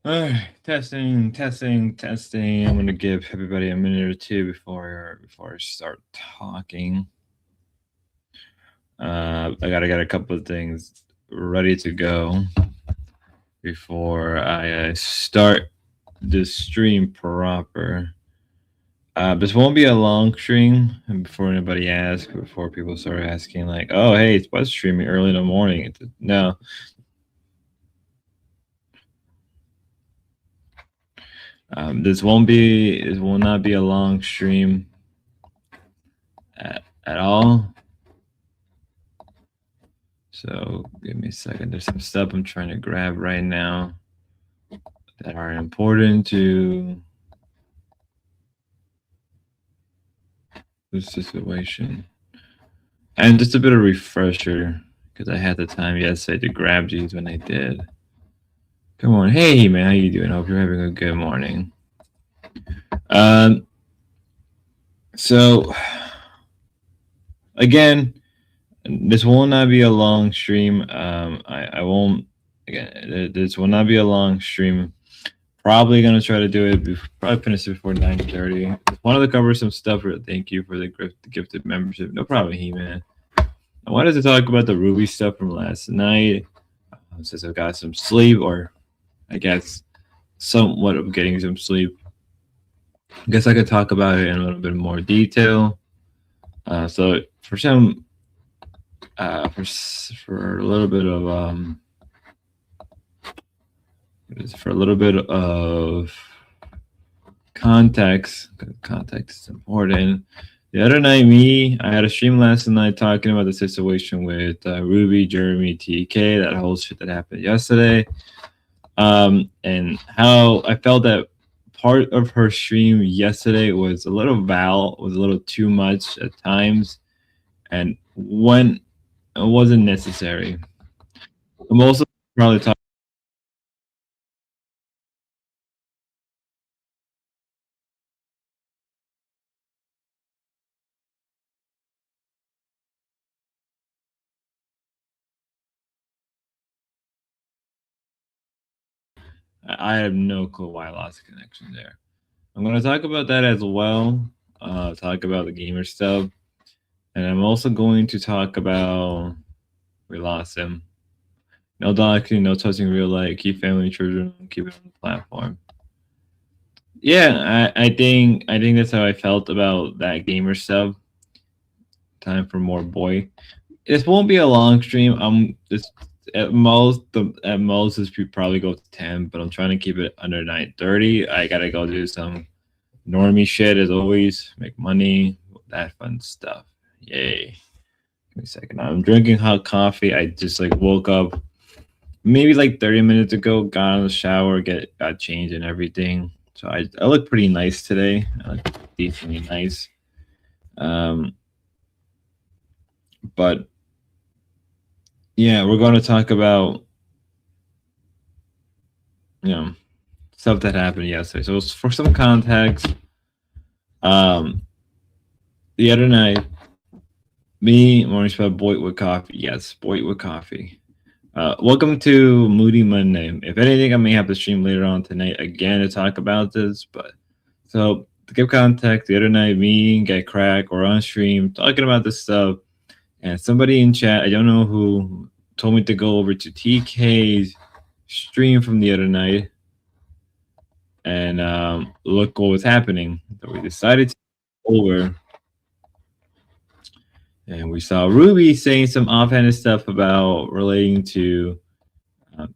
All right, testing. I'm gonna give everybody a minute or two before I start talking. I gotta get a couple of things ready to go before I start the stream proper. This won't be a long stream. And before anybody asks, before people start asking, like, "Oh, hey, it's what's streaming early in the morning?" No, this will not be a long stream at all. So give me a second. There's some stuff I'm trying to grab right now that are important to the situation. And just a bit of refresher, because I had the time yesterday to grab these when I did. Come on. Hey man, how you doing? Hope you're having a good morning. Um so again, this will not be a long stream. I won't again this will not be a long stream. Probably gonna try to do it. Probably finish it before 9:30. Wanted to cover some stuff. Thank you for the gifted membership. No problem, He Man. I wanted to talk about the Ruby stuff from last night. Since I got some sleep, or I guess somewhat of getting some sleep. I guess I could talk about it in a little bit more detail. So for some, for a little bit of for a little bit of context. Context is important. The other night, I had a stream last night talking about the situation with Ruby, Jeremy, TK, that whole shit that happened yesterday, and how I felt that part of her stream yesterday was a little too much at times, and when it wasn't necessary. I'm also probably talking. I have no clue why I lost the connection there. I'm going to talk about that as well. Talk about the gamer stuff. And I'm also going to talk about we lost him. No doxing, no touching real life, keep family children, keep it on the platform. Yeah, I think that's how I felt about that gamer stuff. Time for more boy. This won't be a long stream. This at most this probably go to 10, but I'm trying to keep it under 9:30. I gotta go do some normie shit as always, make money, that fun stuff. Yay. Give me a second. I'm drinking hot coffee. I just like woke up maybe like 30 minutes ago, got out of the shower, got changed and everything. So I look pretty nice today. I look decently nice. Um, but yeah, we're going to talk about stuff that happened yesterday. So for some context, the other night, me, Morning Spell, Boyd with coffee. Yes, Boyd with coffee. Welcome to Moody Monday. If anything, I may have to stream later on tonight again to talk about this. But so to give context, the other night, me, Get Crack, were on stream talking about this stuff, and somebody in chat, I don't know who, told me to go over to TK's stream from the other night and look what was happening. So we decided to go over, and we saw Ruby saying some offhanded stuff about relating to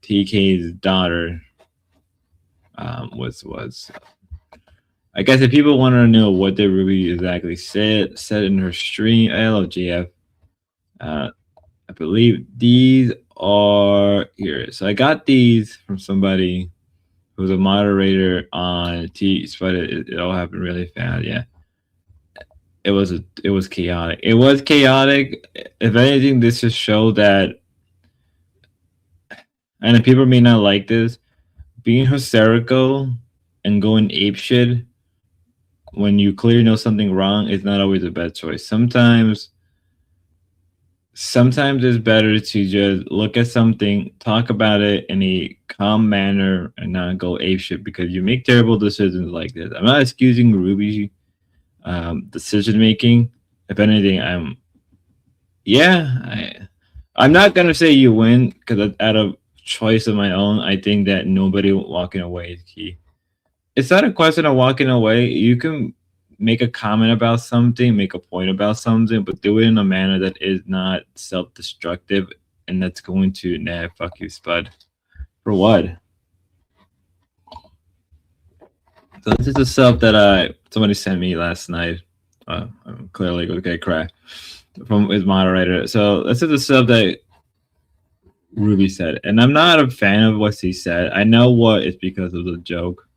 TK's daughter. Was I guess if people want to know what did Ruby exactly said in her stream, LGF, I believe these are here. So I got these from somebody who was a moderator on T, but it all happened really fast. Yeah, it was chaotic. It was chaotic. If anything, this just showed that, and people may not like this, being hysterical and going apeshit when you clearly know something wrong is not always a bad choice. Sometimes sometimes it's better to just look at something, talk about it in a calm manner, and not go apeshit because you make terrible decisions like this. I'm not excusing Ruby decision making. If anything, I'm not gonna say you win because out of choice of my own, I think that nobody walking away is key. It's not a question of walking away. You can make a comment about something, make a point about something, but do it in a manner that is not self-destructive and that's going to nah fuck you, Spud. For what? So this is the stuff that somebody sent me last night. I'm clearly gonna get cry from his moderator. So this is the stuff that Ruby said, and I'm not a fan of what he said. I know what it's because of the joke.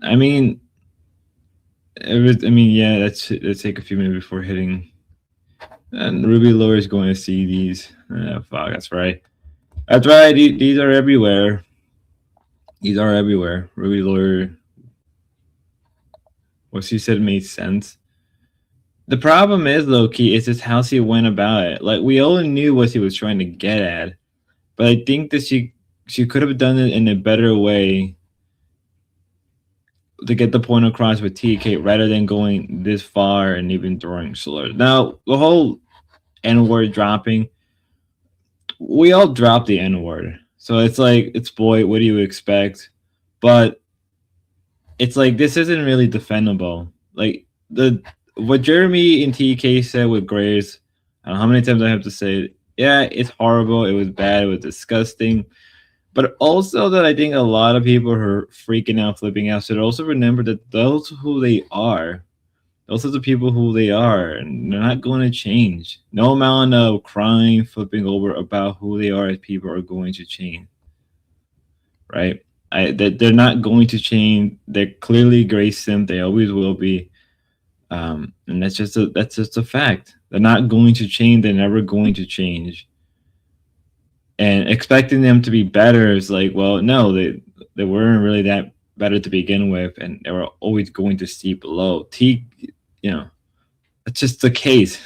I mean, yeah, let's take a few minutes before hitting. And Ruby Lore is going to see these. Fuck, that's right. That's right. These are everywhere. These are everywhere. Ruby Lore. What she said made sense. The problem is, low-key, it's just how she went about it. Like, we all knew what she was trying to get at, but I think that she could have done it in a better way to get the point across with TK rather than going this far and even throwing slurs. Now, the whole N-word dropping, we all dropped the N-word. So it's like, it's boy, what do you expect? But it's like, this isn't really defendable. Like, what Jeremy and TK said with Grace, I don't know how many times I have to say it. Yeah, it's horrible. It was bad. It was disgusting. But also that I think a lot of people who are freaking out, flipping out, should also remember that those who they are, those are the people who they are, and they're not going to change. No amount of crying, flipping over about who they are as people are going to change. Right? They're not going to change. They're clearly Grace Sim. They always will be. And that's just a fact. They're not going to change. They're never going to change. And expecting them to be better is like, well, no, they weren't really that better to begin with, and they were always going to steep below. That's just the case.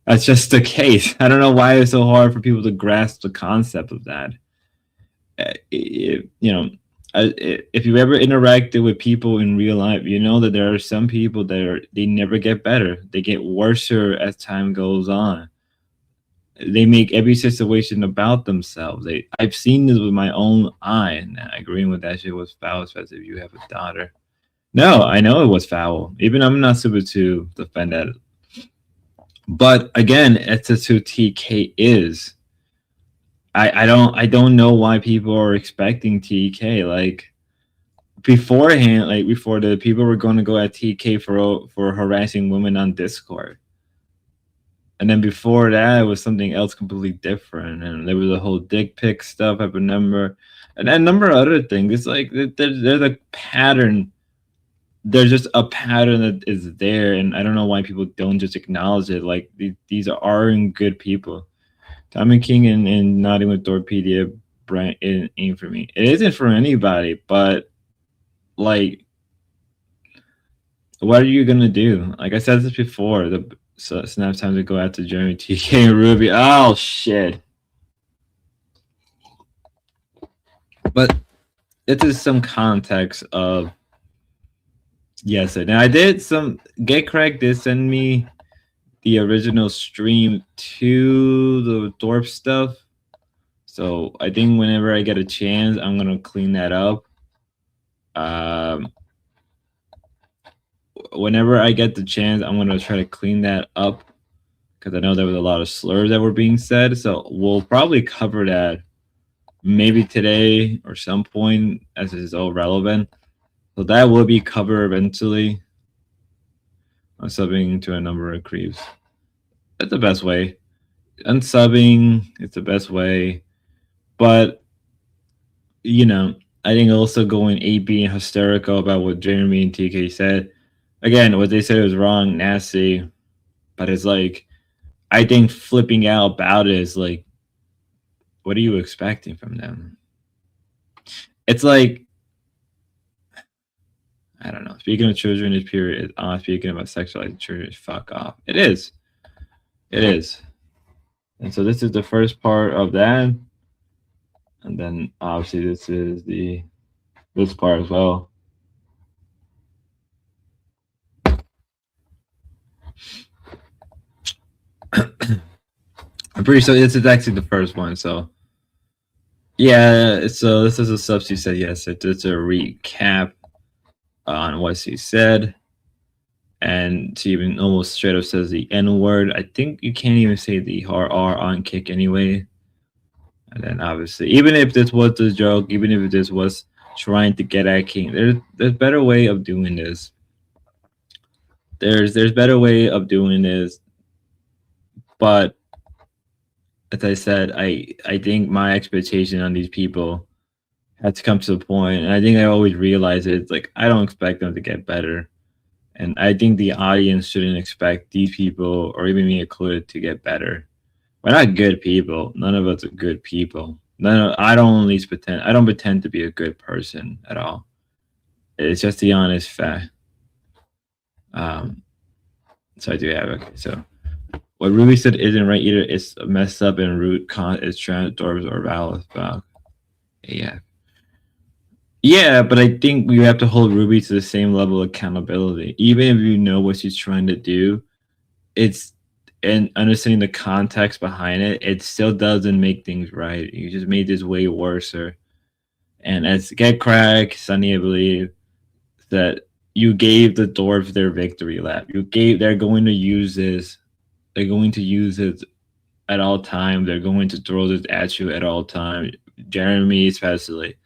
That's just the case. I don't know why it's so hard for people to grasp the concept of that. If you ever interacted with people in real life, you know that there are some people that they never get better. They get worse as time goes on. They make every situation about themselves. I've seen this with my own eye, and agreeing with that shit was foul, especially if you have a daughter. No, I know it was foul. Even I'm not super to defend that. But again, it's just who TK is. I don't know why people are expecting TK. Like beforehand, like before the people were going to go at TK for harassing women on Discord. And then before that, it was something else completely different. And there was a whole dick pic stuff, I remember. And a number of other things. It's like there's a pattern. There's just a pattern that is there. And I don't know why people don't just acknowledge it. Like, these aren't good people. Tommy King and Nodding with Torpedia brand ain't for me. It isn't for anybody, but, like, what are you going to do? Like I said this before, so it's now time to go out to Jeremy, TK, and Ruby. Oh, shit. But it is some context of, yes. Now, I did Get Craig did send me the original stream to the Dorp stuff. So I think whenever I get a chance, I'm going to clean that up. Whenever I get the chance, I'm going to try to clean that up because I know there was a lot of slurs that were being said. So we'll probably cover that maybe today or some point as it is all relevant. So that will be covered eventually. I'm subbing to a number of creeps. That's the best way. Unsubbing, it's the best way. But, I think also going AB and hysterical about what Jeremy and TK said. Again, what they said was wrong, nasty. But it's like, I think flipping out about it is like, what are you expecting from them? It's like, I don't know. Speaking of children is period. Speaking about sexualizing children is fuck off. It is. It is. And so this is the first part of that. And then obviously this is this part as well. I'm pretty sure this is actually the first one. So yeah, so this is a stuff she said. Yes, it's a recap on what she said, and she even almost straight up says the N word. I think you can't even say the R on Kick anyway. And then obviously, even if this was the joke, even if this was trying to get at King, there's better way of doing this. There's better way of doing this, but as I said, I think my expectation on these people had to come to the point, and I think I always realize it. It's like I don't expect them to get better, and I think the audience shouldn't expect these people or even me included to get better. We're not good people. None of us are good people. I don't at least pretend. I don't pretend to be a good person at all. It's just the honest fact. So I do have okay. So what Ruby said isn't right either. It's messed up and root con is transdorms or valid. Yeah. Yeah, but I think we have to hold Ruby to the same level of accountability. Even if you know what she's trying to do, it's and understanding the context behind it, it still doesn't make things right. You just made this way worse. And as Get Crack, Sunny, I believe, that you gave the dwarves their victory lap. They're going to use this. They're going to use it at all time. They're going to throw this at you at all time. Jeremy especially.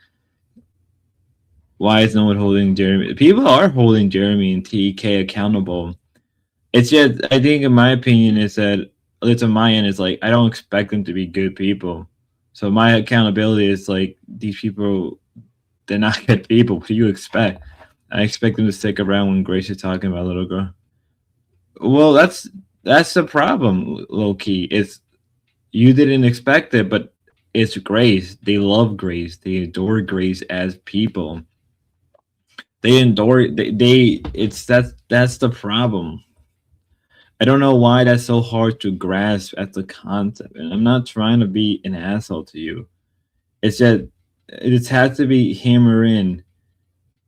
Why is no one holding Jeremy? People are holding Jeremy and TK accountable. It's just, I think, in my opinion, is that it's on my end. It's like I don't expect them to be good people. So my accountability is like these people, they're not good people. What do you expect? I expect them to stick around when Grace is talking about little girl. Well, that's the problem, low key. It's you didn't expect it, but it's Grace. They love Grace. They adore Grace as people. They adore they it's that's the problem. I don't know why that's so hard to grasp at the concept. And I'm not trying to be an asshole to you. It's just it has to be hammer in.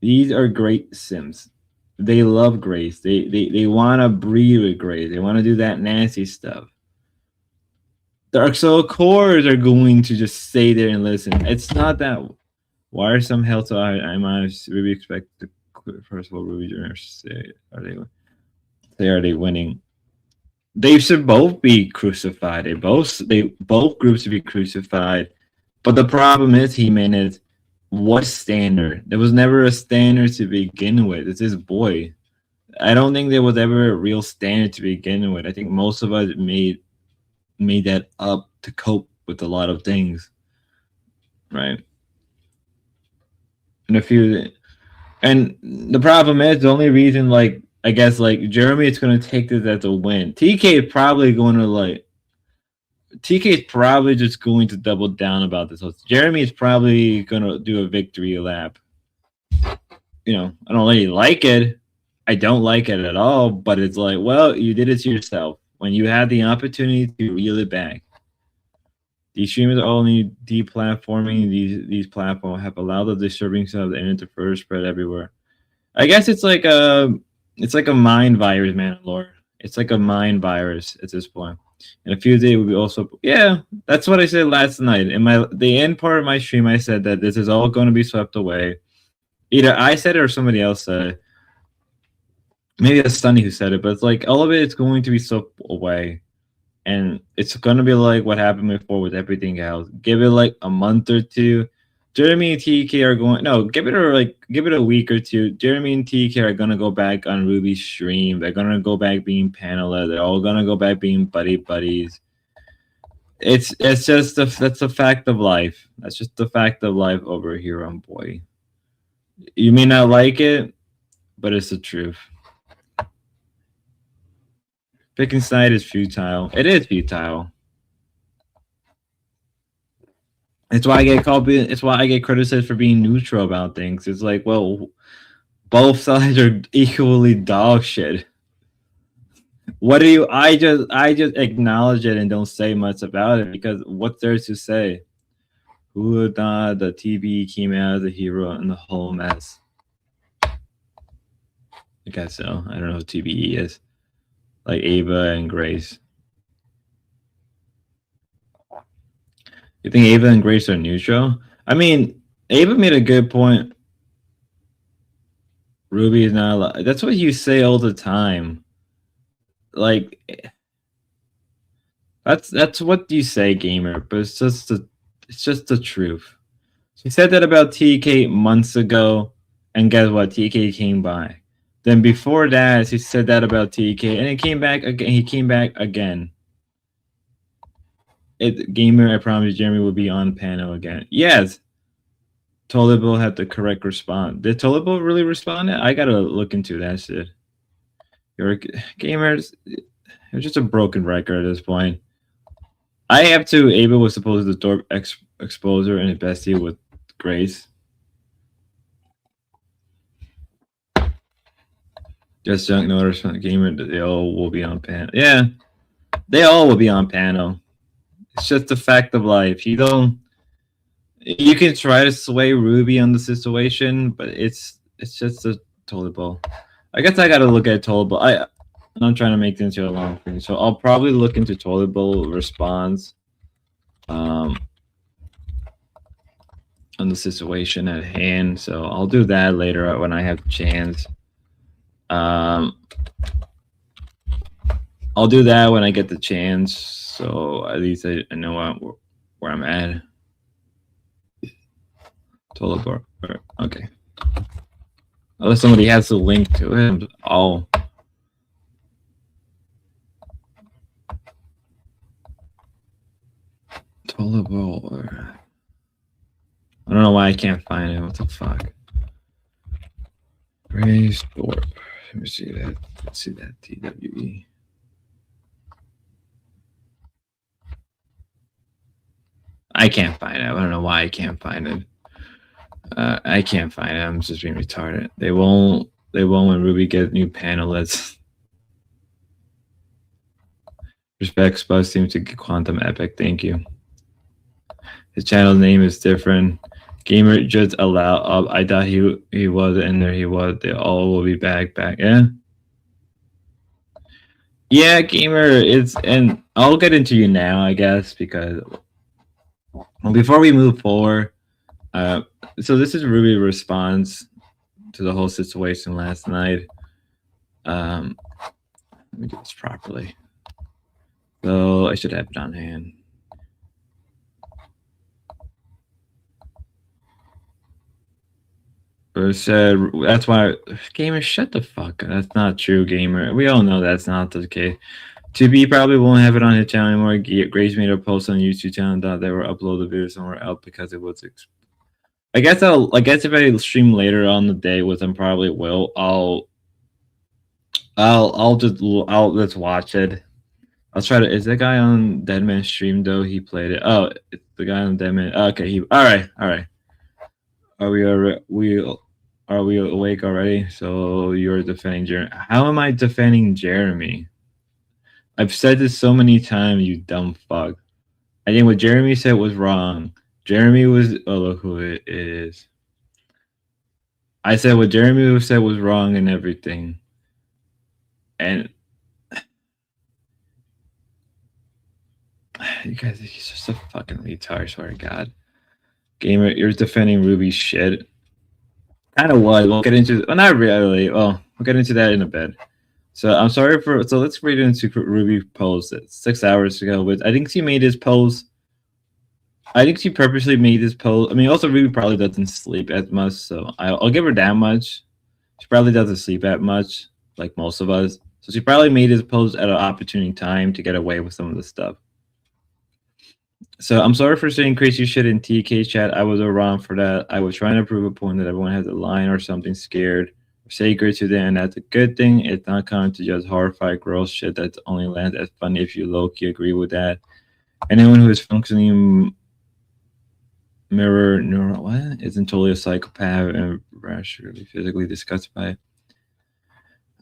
These are great Sims. They love Grace. They want to breed with Grace. They want to do that nasty stuff. Dark Soul cores are going to just stay there and listen. It's not that. Why are some held so high? I might really expect the first of all Ruby Junior say are they winning? They should both be crucified. They both groups should be crucified. But the problem is, He-Man, is what standard? There was never a standard to begin with. It's his boy. I don't think there was ever a real standard to begin with. I think most of us made that up to cope with a lot of things, right? And the problem is the only reason, like, I guess, like, Jeremy is going to take this as a win. TK is probably going to TK is probably just going to double down about this. So Jeremy is probably going to do a victory lap. You know, I don't really like it. I don't like it at all, but it's like, well, you did it to yourself. When you had the opportunity to reel it back. These streamers are only deplatforming. These platforms have allowed the disturbing of the internet to further spread everywhere. I guess it's like a mind virus, man, Lord. It's like a mind virus at this point. In a few days, we'll be also, yeah, that's what I said last night. In the end part of my stream, I said that this is all going to be swept away. Either I said it or somebody else said it. Maybe it's Sunny who said it, but it's like all of it is going to be swept away. And it's going to be like what happened before with everything else. Give it like a month or two. Jeremy and TK are going, no, give it a week or two. Jeremy and TK are going to go back on Ruby's stream. They're going to go back being panelists. They're all going to go back being buddies. It's just that's a fact of life. That's just the fact of life over here on Boy. You may not like it, but it's the truth. Picking side is futile. It is futile. It's why I get called. It's why I get criticized for being neutral about things. It's like, well, both sides are equally dog shit. What do you? I just acknowledge it and don't say much about it because what's there to say? Who would thought the TV came out as a hero in the whole mess? I guess so. I don't know who TBE is. Like Ava and Grace. You think Ava and Grace are neutral? I mean, Ava made a good point. Ruby is not allowed. That's what you say all the time. Like that's what you say, gamer, but it's just the truth. She said that about TK months ago, and guess what? TK came by. Then before that, she said that about TK, and it came back again. He came back again. Gamer, I promise Jeremy will be on panel again. Yes. Tollible had the correct response. Did Tollible really respond? I gotta look into that shit. Your gamers, it's just a broken record at this point. I have to. Ava was supposed to Thorpe exposer and bestie with Grace. Just Junk Notice from the gamer. They all will be on panel. Yeah, they all will be on panel. It's just a fact of life. You don't. You can try to sway Ruby on the situation, but it's just a Tollible. I guess I gotta look at Tollible. I'm trying to make things a long thing, so I'll probably look into Tollible response. On the situation at hand, so I'll do that later when I have the chance. I'll do that when I get the chance, so at least I know where I'm at. Tollible. Okay. Unless somebody has the link to it. Oh. Tollible. I don't know why I can't find it. What the fuck? Grace Thorpe. Let me see that. Let's see that. TWE. I can't find it. I don't know why I can't find it. I can't find it. I'm just being retarded. They won't when Ruby gets new panelists. Respect Spud seems to get Quantum Epic. Thank you. His channel name is different. Gamer just allow. I thought he was in there. He was. They all will be back. Yeah. Yeah, gamer. And I'll get into you now, I guess, because before we move forward, so this is Ruby response to the whole situation last night. Let me do this properly. So I should have it on hand. But it said that's why gamer shut the fuck up. That's not true, gamer. We all know that's not the case. 2B probably won't have it on his channel anymore. Grace made a post on YouTube channel that they were upload the video somewhere else because it was. I guess if I stream later on the day, which I probably will, let's watch it. I'll try to. Is that guy on Deadman stream though? He played it. Oh, it's the guy on Deadman. Okay, all right. Are we awake already? So you're defending Jeremy. How am I defending Jeremy? I've said this so many times, you dumb fuck. I think what Jeremy said was wrong. Jeremy was. Oh, look who it is. I said what Jeremy said was wrong and everything. And you guys, he's just a fucking retard. I swear to God. Gamer, you're defending Ruby's shit. Kind of was. We'll get into. Well, not really. Well, we'll get into that in a bit. So I'm sorry for. So let's read into Ruby post 6 hours ago. But I think she made this post. I think she purposely made this post. I mean, also Ruby probably doesn't sleep as much, so I'll give her that much. She probably doesn't sleep that much, like most of us. So she probably made this post at an opportune time to get away with some of the stuff. So I'm sorry for saying crazy shit in TK chat. I was wrong for that. I was trying to prove a point that everyone has a line or something scared or sacred to them, and that's a good thing. It's not common to just horrify gross shit that only lands as funny if you low-key agree with that. Anyone who is functioning mirror neural what isn't totally a psychopath and rationally physically disgusted by it.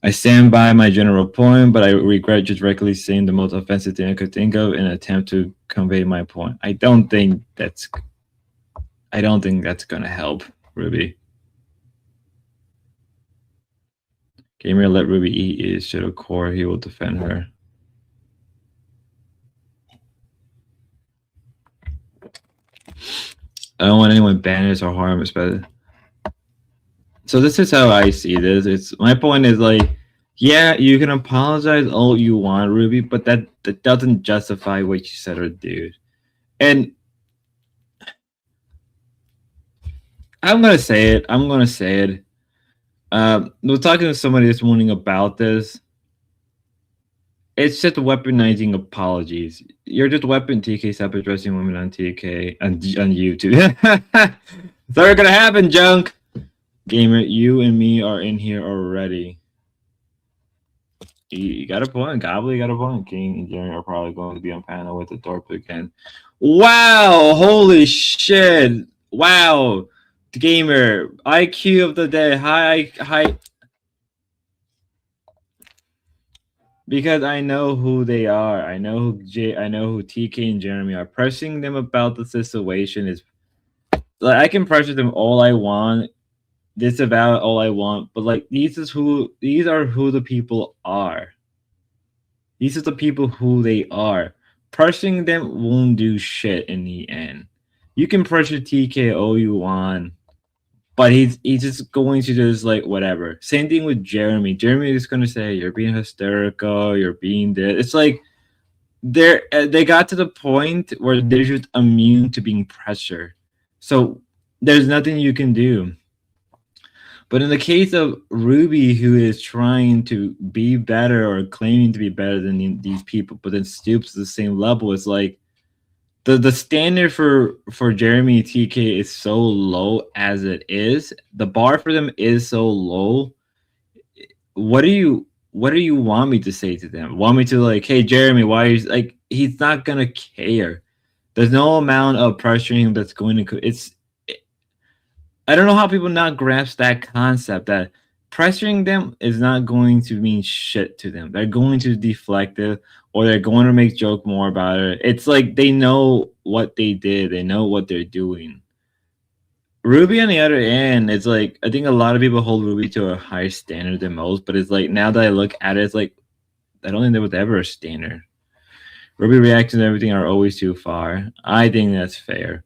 I stand by my general point, but I regret just directly saying the most offensive thing I could think of in an attempt to convey my point. I don't think that's gonna help, Ruby. Gamer, let Ruby eat his shit of core. He will defend her. I don't want anyone banished or harmed, especially. So this is how I see this. It's my point is like, yeah, you can apologize all you want, Ruby, but that doesn't justify what you said or did. And I'm gonna say it. I was talking to somebody this morning about this. It's just weaponizing apologies. You're just weapon TK stop addressing women on TK on YouTube. It's never gonna happen, junk. Gamer, you and me are in here already. You got a point. Gobbly got a point. King and Jerry are probably going to be on panel with the Thorpe again. Wow! Holy shit! Wow! Gamer, IQ of the day. Hi. Because I know who they are. I know who TK and Jeremy are. Pressing them about the situation is like I can pressure them all I want, disavow all I want, but like these are who the people are. These are the people who they are. Pressuring them won't do shit in the end. You can pressure TK all you want, but he's just going to just like whatever. Same thing with Jeremy. Jeremy is going to say you're being hysterical, you're being this. It's like they got to the point where they're just immune to being pressured. So there's nothing you can do. But in the case of Ruby, who is trying to be better or claiming to be better than these people, but then stoops to the same level, it's like the standard for Jeremy TK is so low as it is. The bar for them is so low. What do you want me to say to them? Want me to like, hey Jeremy, why are you like? He's not gonna care. There's no amount of pressuring him that's going to. I don't know how people not grasp that concept that pressuring them is not going to mean shit to them. They're going to deflect it or they're going to make joke more about it. It's like they know what they did. They know what they're doing. Ruby on the other end, it's like I think a lot of people hold Ruby to a higher standard than most, but it's like now that I look at it, it's like I don't think there was ever a standard. Ruby reactions and everything are always too far. I think that's fair.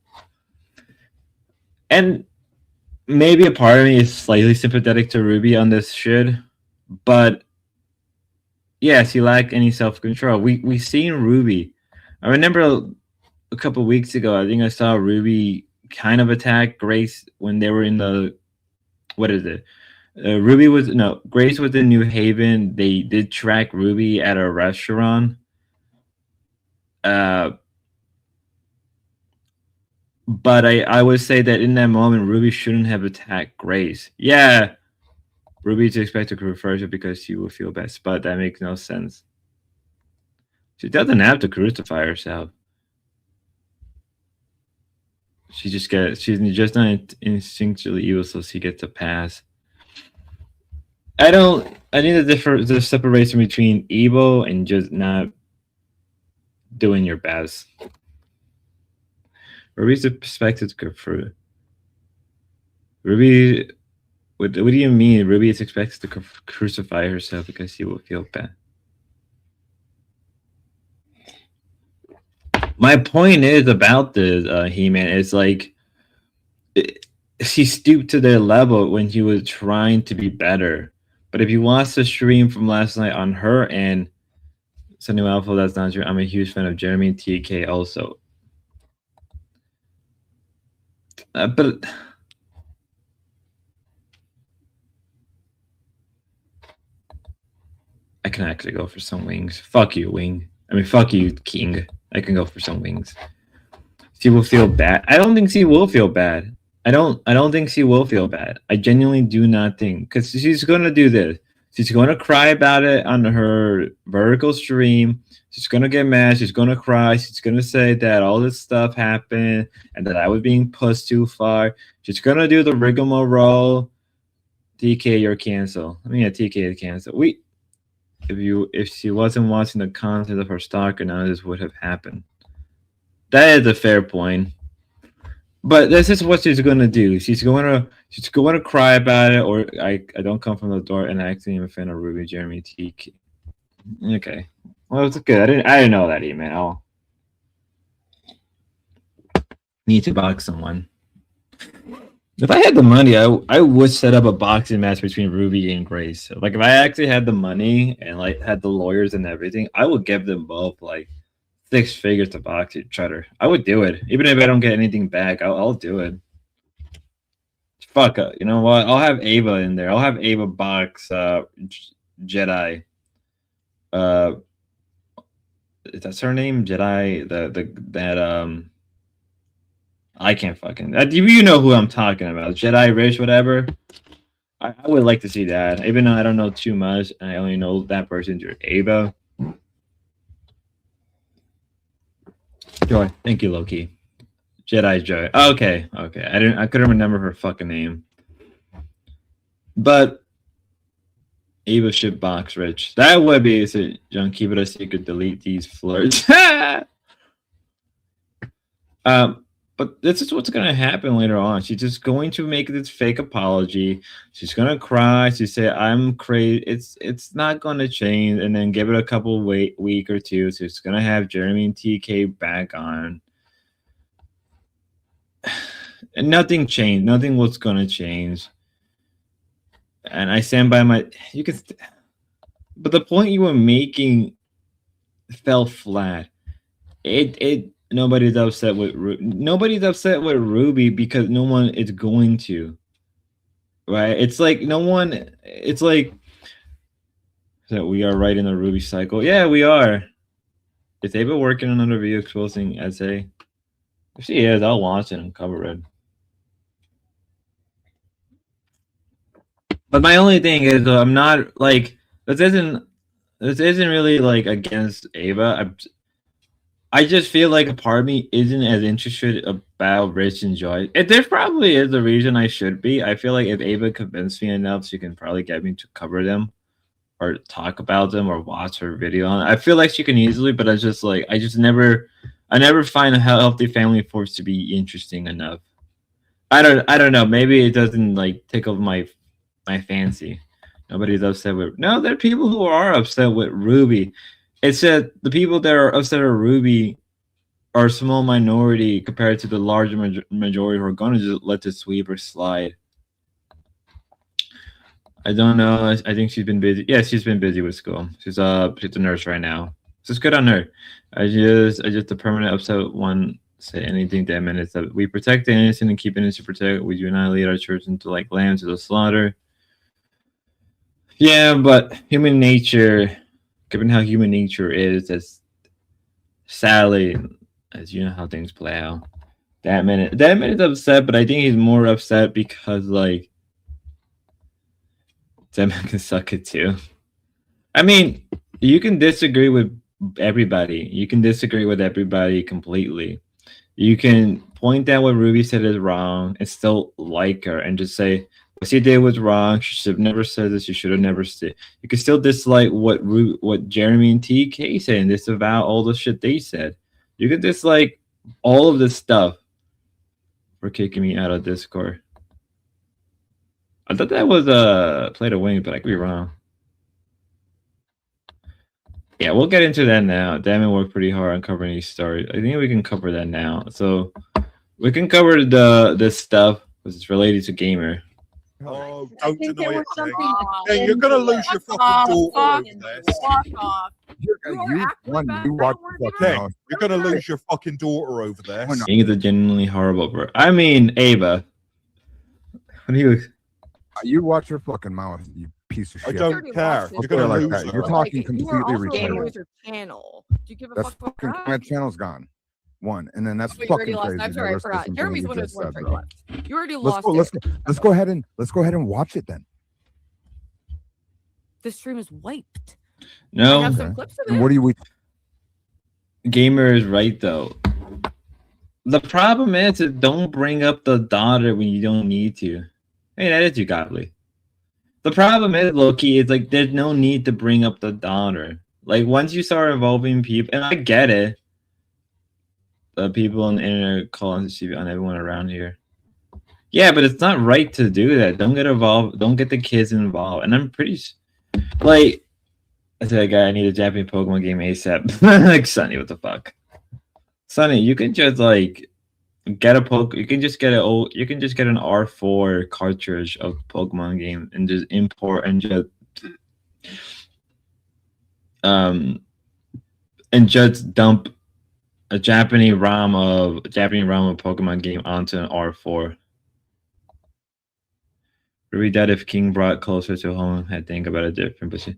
And maybe a part of me is slightly sympathetic to Ruby on this shit, but yes, he lacked any self-control. We seen Ruby. I remember a couple weeks ago, I think I saw Ruby kind of attack Grace when they were in the Grace was in New Haven. They did track Ruby at a restaurant. But I would say that in that moment, Ruby shouldn't have attacked Grace. Yeah, Ruby's expected to refer to because she will feel best, but that makes no sense. She doesn't have to crucify herself. She's just not instinctually evil, so she gets a pass. I need the separation between evil and just not doing your best. Ruby's expected to go through. Ruby, what do you mean? Ruby is expected to crucify herself because she will feel bad. My point is about this, He-Man, is like she stooped to their level when he was trying to be better. But if you watch the stream from last night on her and Sunny Alpha, that's not true. I'm a huge fan of Jeremy and TK also. But I can actually go for some wings. Fuck you, Wing. I mean, fuck you, King. I can go for some wings. She will feel bad. I don't think she will feel bad. I don't think she will feel bad. I genuinely do not think, because she's gonna do this. She's gonna cry about it on her vertical stream. She's gonna get mad. She's gonna cry. She's gonna say that all this stuff happened and that I was being pushed too far. She's gonna do the rigmarole. TK, you're cancel. I mean, yeah, TK is cancel. If she wasn't watching the content of her stalker, none of this would have happened. That is a fair point. But this is what she's gonna do. She's going to cry about it, or I don't come from the door and I actually am a fan of Ruby Jeremy TK. Okay, well it's good. I didn't know that email. Need to box someone. If I had the money, I would set up a boxing match between Ruby and Grace. Like if I actually had the money and like had the lawyers and everything, I would give them both like 6 figures to box each other. I would do it, even if I don't get anything back. I'll do it. Fuck it. You know what? I'll have Ava in there. I'll have Ava box Jedi. That's her name, Jedi. That I can't fucking. You know who I'm talking about. Jedi Rich, whatever. I would like to see that. Even though I don't know too much, I only know that person's your Ava. Joy. Thank you, Loki. Jedi Joy. Okay. I couldn't remember her fucking name. But Ava should box Rich. That would be so John, keep it a secret, delete these flirts. But this is what's gonna happen later on. She's just going to make this fake apology. She's gonna cry. She say, "I'm crazy." It's not gonna change, and then give it a couple week or two. So it's gonna have Jeremy and TK back on, and nothing changed. Nothing was gonna change. And I stand by my. You can, but the point you were making fell flat. Nobody's upset with Ruby because no one is going to, right? It's like no one. It's like that we are right in the Ruby cycle. Yeah, we are. Is Ava working on another video exposing SA? If she is, I'll watch it and cover it. But my only thing is, I'm not like this isn't really like against Ava. I just feel like a part of me isn't as interested about Rich and Joy. There probably is a reason I should be. I feel like if Ava convinced me enough, she can probably get me to cover them or talk about them or watch her video on it. I feel like she can easily, but I never find a healthy family force to be interesting enough. I don't know. Maybe it doesn't like tickle my fancy. Nobody's upset with. No, there are people who are upset with Ruby. It's that the people that are upset with Ruby are a small minority compared to the large majority who are going to just let the sweeper slide. I don't know. I think she's been busy. Yeah, she's been busy with school. She's a nurse right now. So it's good on her. I just the permanent upset one say anything that minutes that we protect the innocent and keep innocent protect. We do not lead our church into like lambs to the slaughter. Yeah, but human nature, given how human nature is, as sadly, as you know how things play out. That minute's upset, but I think he's more upset because like that man can suck it too. I mean, you can disagree with everybody. You can disagree with everybody completely. You can point out what Ruby said is wrong and still like her and just say what she did was wrong. She should have never said this. You should have never said. You can still dislike what Jeremy and TK said and disavow all the shit they said. You can dislike all of this stuff for kicking me out of Discord. I thought that was play to win, but I could be wrong. Yeah, we'll get into that now. Damon worked pretty hard on covering these stories. I think we can cover that now. So we can cover this stuff because it's related to gamer. Oh, don't deny it. Hey, you're gonna lose your fucking daughter over this. You're gonna lose your fucking daughter over this. He's a genuinely horrible bro. I mean, Ava. What do you? You watch your fucking mouth, you piece of shit. I don't care. You're gonna like lose that. her. You're talking completely retarded. retarded. Channel. Do you give a That's fuck fucking about my that? channel's gone. One, and then that's Oh, you fucking already crazy. lost. I'm sorry, I Never forgot. listen to Jeremy's what one you of just one said, friend bro. left. You already Let's lost. go ahead and watch it then. This stream is wiped. I No, have Okay. some clips of And it. what do you? gamer is right though. The problem is don't bring up the daughter when you don't need to. Hey, that is you, Godly. The problem is, Loki, is like there's no need to bring up the daughter. Like once you start involving people, and I get it, the people on the internet calling on everyone around here. Yeah, but it's not right to do that. Don't get involved. Don't get the kids involved. And I'm pretty like I said, guy, I need a Japanese Pokemon game ASAP. Like Sonny, what the fuck? Sonny, you can just like get a you can just get you can just get an R4 cartridge of Pokemon game and just import and just dump a Japanese ROM of Pokemon game onto an R4. Really that if King brought closer to home, I think about it different, but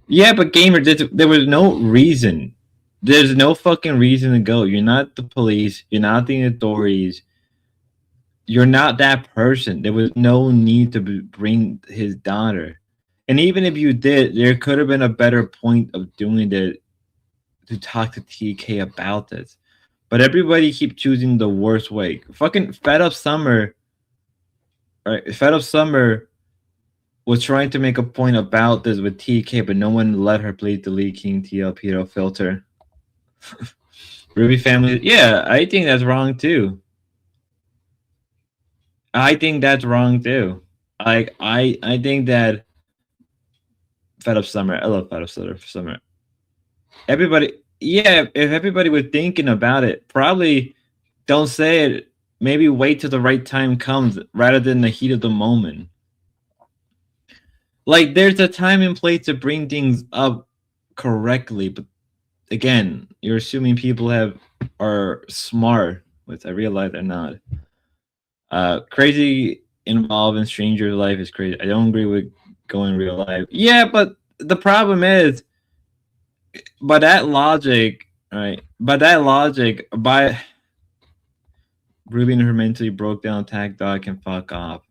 yeah, but gamer, there was no reason. There's no fucking reason to go. You're not the police. You're not the authorities. You're not that person. There was no need to bring his daughter. And even if you did, there could have been a better point of doing it to talk to TK about this. But everybody keep choosing the worst way. Fucking Fed Up Summer. Right? Fed Up Summer was trying to make a point about this with TK, but no one let her plead the leaking TLP filter. Ruby family, yeah, I think that's wrong too. I think that's wrong too. Like I think that Fed Up Summer, I love Fed Up Summer. Everybody, yeah, if everybody was thinking about it, probably don't say it. Maybe wait till the right time comes rather than the heat of the moment. Like there's a time and place to bring things up correctly, but again, you're assuming people are smart, which I realize they're not. Crazy involved in stranger life is crazy. I don't agree with going real life. Yeah, but the problem is, by that logic, right? By Ruby and her mentally broke down tag dog can fuck off.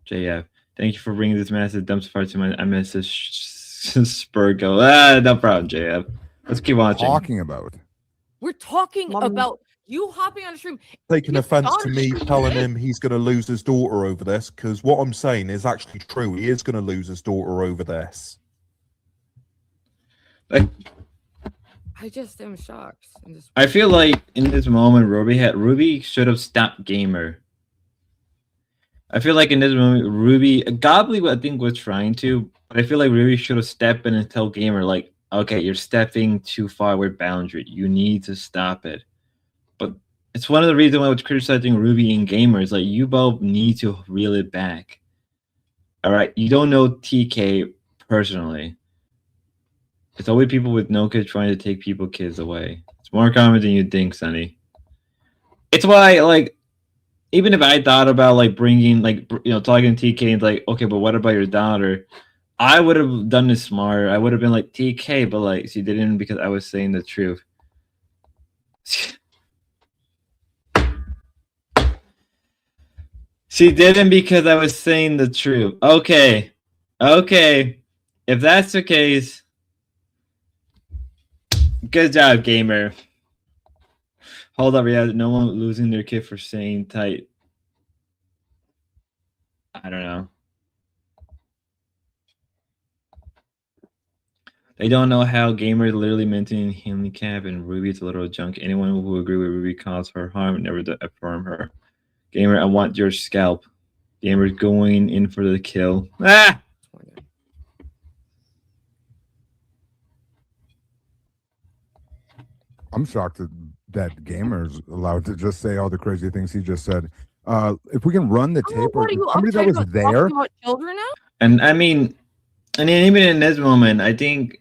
JF, thank you for bringing this massive dumpster fire to my message. Spurgo. No problem, JF. Let's keep watching. Talking about. We're talking about you hopping on the stream. Taking offense to me telling him he's going to lose his daughter over this, because what I'm saying is actually true. He is going to lose his daughter over this. I just am shocked. I feel like in this moment, Ruby should have stopped Gamer. I feel like in this moment, Gobbly, I think, was trying to, but I feel like Ruby should have stepped in and tell Gamer, like, okay, you're stepping too far with boundary. You need to stop it. But it's one of the reasons why I was criticizing Ruby and Gamer is like, you both need to reel it back. All right, you don't know TK personally. It's always people with no kids trying to take people's kids away. It's more common than you'd think, Sonny. It's why, like, even if I thought about like bringing, like, you know, talking to TK and like, okay, but what about your daughter? I would have done this smarter. I would have been like, TK, but like, she didn't because I was saying the truth. She didn't because I was saying the truth. Okay. Okay. If that's the case, good job, Gamer. Hold up, yeah, no one losing their kid for saying tight. I don't know. They don't know how Gamer is literally maintaining handicap and Ruby's a little junk. Anyone who agree with Ruby caused her harm, never to affirm her. Gamer, I want your scalp. Gamer's going in for the kill. Ah! I'm shocked that Gamer's allowed to just say all the crazy things he just said. If we can run the tape, or somebody that was there. Children now? And I mean, even in this moment, I think,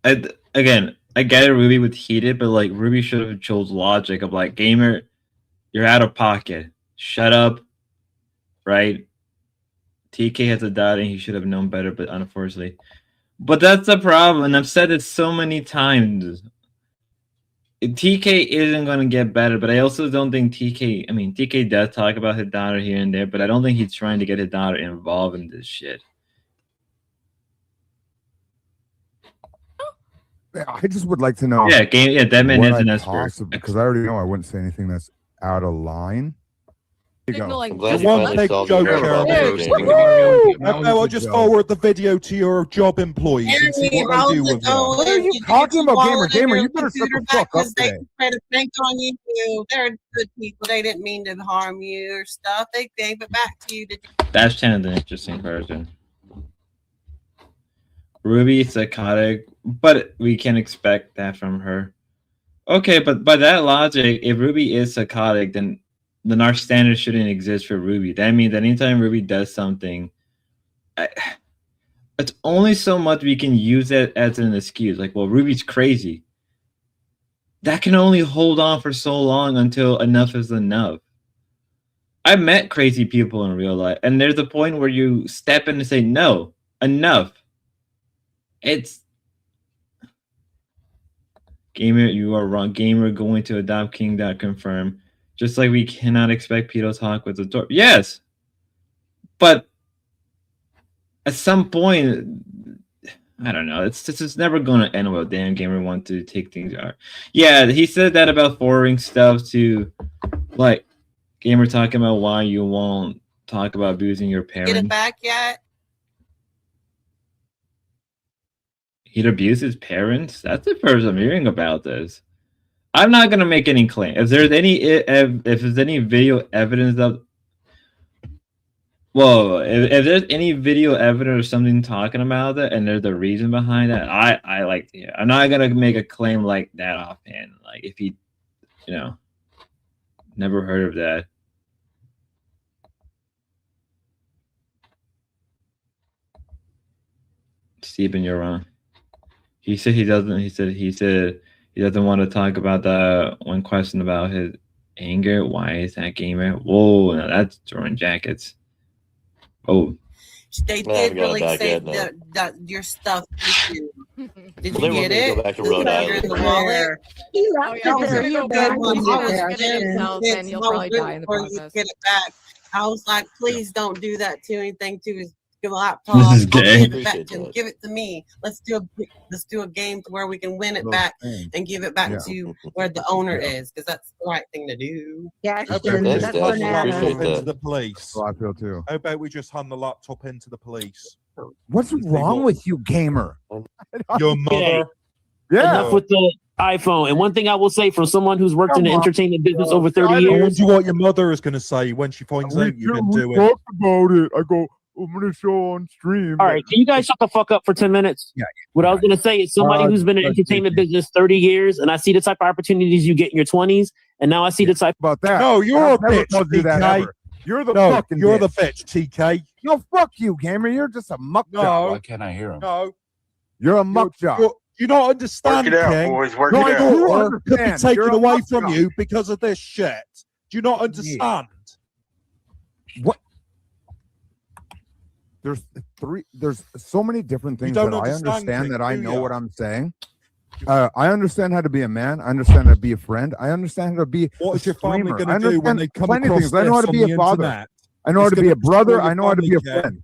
again, I get it, Ruby would heat it, but like Ruby should have chose logic of like, Gamer, you're out of pocket. Shut up, right? TK has a daughter, and he should have known better, but unfortunately. But that's the problem, and I've said it so many times. TK isn't going to get better, but I also don't think TK... I mean, TK does talk about his daughter here and there, but I don't think he's trying to get his daughter involved in this shit. I just would like to know... Yeah, Deadman is an expert. Because I already know I wouldn't say anything that's out of line. you go. signaling. I'm glad just you one finally big solved joke, your problem, Jeremy. Jamie. I'll just forward the video to your job employees and see Jeremy, what they how's do it with you. going? What are you Did talking get about, your wallet and Gamer? your You better shut the computer back? fuck up 'Cause they today. tried to think on you. They're good people. They didn't mean to harm you or stuff. They gave it back to you. Did you? That's kind of an interesting person. Ruby psychotic, but we can expect that from her. Okay, but by that logic, if Ruby is psychotic, then our standard shouldn't exist for Ruby. That means anytime Ruby does something, it's only so much we can use it as an excuse. Like, well, Ruby's crazy. That can only hold on for so long until enough is enough. I've met crazy people in real life, and there's a point where you step in and say, no, enough. It's Gamer, you are wrong. Gamer going to adopt King.confirm. Just like we cannot expect Pedo talk with the door. Yes, but at some point, I don't know. It's just never going to end well. Damn, Gamer want to take things out. Yeah, he said that about forwarding stuff to, like, Gamer talking about why you won't talk about abusing your parents. Get it back yet? He'd abuse his parents? That's the first I'm hearing about this. I'm not gonna make any claim. If there's any video evidence of, well, if there's any video evidence or something talking about that, and there's a reason behind that, I like. Yeah, I'm not gonna make a claim like that offhand. Like if he, never heard of that. Steven, you're wrong. He said he doesn't. He said he doesn't want to talk about the one question about his anger. Why is that Gamer? Whoa, no, that's throwing jackets. Oh, They I haven't did got it really back say yet, no. that your stuff. Did Well, you they get want me to go it? back to The Rhode picture in Island. the wallet. Oh, yeah, he's gonna go back. Good one. He's I gonna was get getting himself, pissed. and he'll I was probably die rooting in the for you to process. get it back. I was like, please don't do that to anything to his laptop. This is I'll gay. give it back to him. Give it to me. Let's do a game to where we can win it back and give it back Yeah. to where the owner is, because that's the right thing to do. How about Thanks, we just Dad. hand the Appreciate laptop into that. the police? So I feel too. How about we just hand the laptop into the police? What's wrong with you, Gamer? Your mother. Yeah. Enough with the iPhone. And one thing I will say from someone who's worked in the Come on. entertainment business over I 30 I years. wonder what your mother is going to say when she finds out you didn't do it. talked about it. I go, I'm gonna show on stream. All right, can you guys shut the fuck up for 10 minutes? Yeah. What I was going to say is somebody who's been in let's entertainment see. business 30 years, and I see the type of opportunities you get in your 20s, and now I see the type. About that. No, you're a I've never bitch, told you that TK. ever. You're the No, fucking you're bitch. the bitch, TK. No, fuck you, Gamer. You're just a muck No. job. Why can't I hear him? No, You're a muck job. you don't understand, Work it out, King. boys. Work Your it out. daughter could be understand. taken You're a away muck from job. you because of this shit. Do you not understand? What? There's so many different things don't that I understand, understand King, that I do know ya? what I'm saying. I understand how to be a man. I understand how to be a friend. I understand how to be What a is your family streamer. going to I do when understand they come plenty of across things. I know how this to be on a the father. internet? I know how It's to be gonna a brother. destroy I know how to be a your family, friend.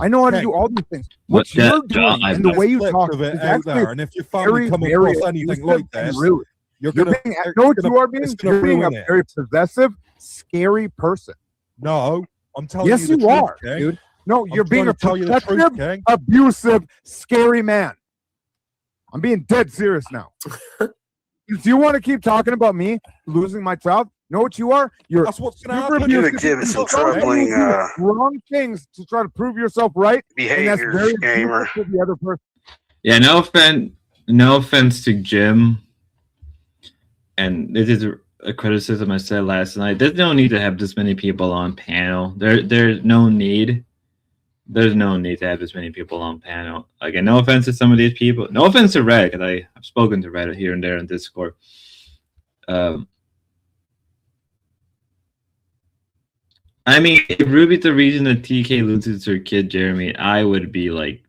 I know how to King. do all these things. What What you're that doing job and the is. way you Clips talk of it is out actually there, and if your family very, come very across anything abusive like and this, rude. you're You're gonna. being, you're know what gonna- you are being? it's gonna You're being a ruin it. very possessive, scary person. No, I'm telling Yes, you. The you truth, are, King. dude. No, I'm you're being trying a to tell you the truth, possessive, King. abusive, scary man. I'm being dead serious now. If you want to keep talking about me losing my child, know what you are? You're That's what's going to super happen. You're abusive. exhibit some You're trying to troubling, do wrong things to try to prove yourself right, and that's very behaviors, Gamer. abusive to the other person. Yeah, no offense to Jim. And this is a criticism I said last night. There's no need to have this many people on panel. There's no need. There's no need to have this many people on panel. Again, no offense to some of these people. No offense to Reddit, because I've spoken to Reddit here and there in Discord. I mean, if Ruby's the reason that TK loses her kid, Jeremy, I would be like,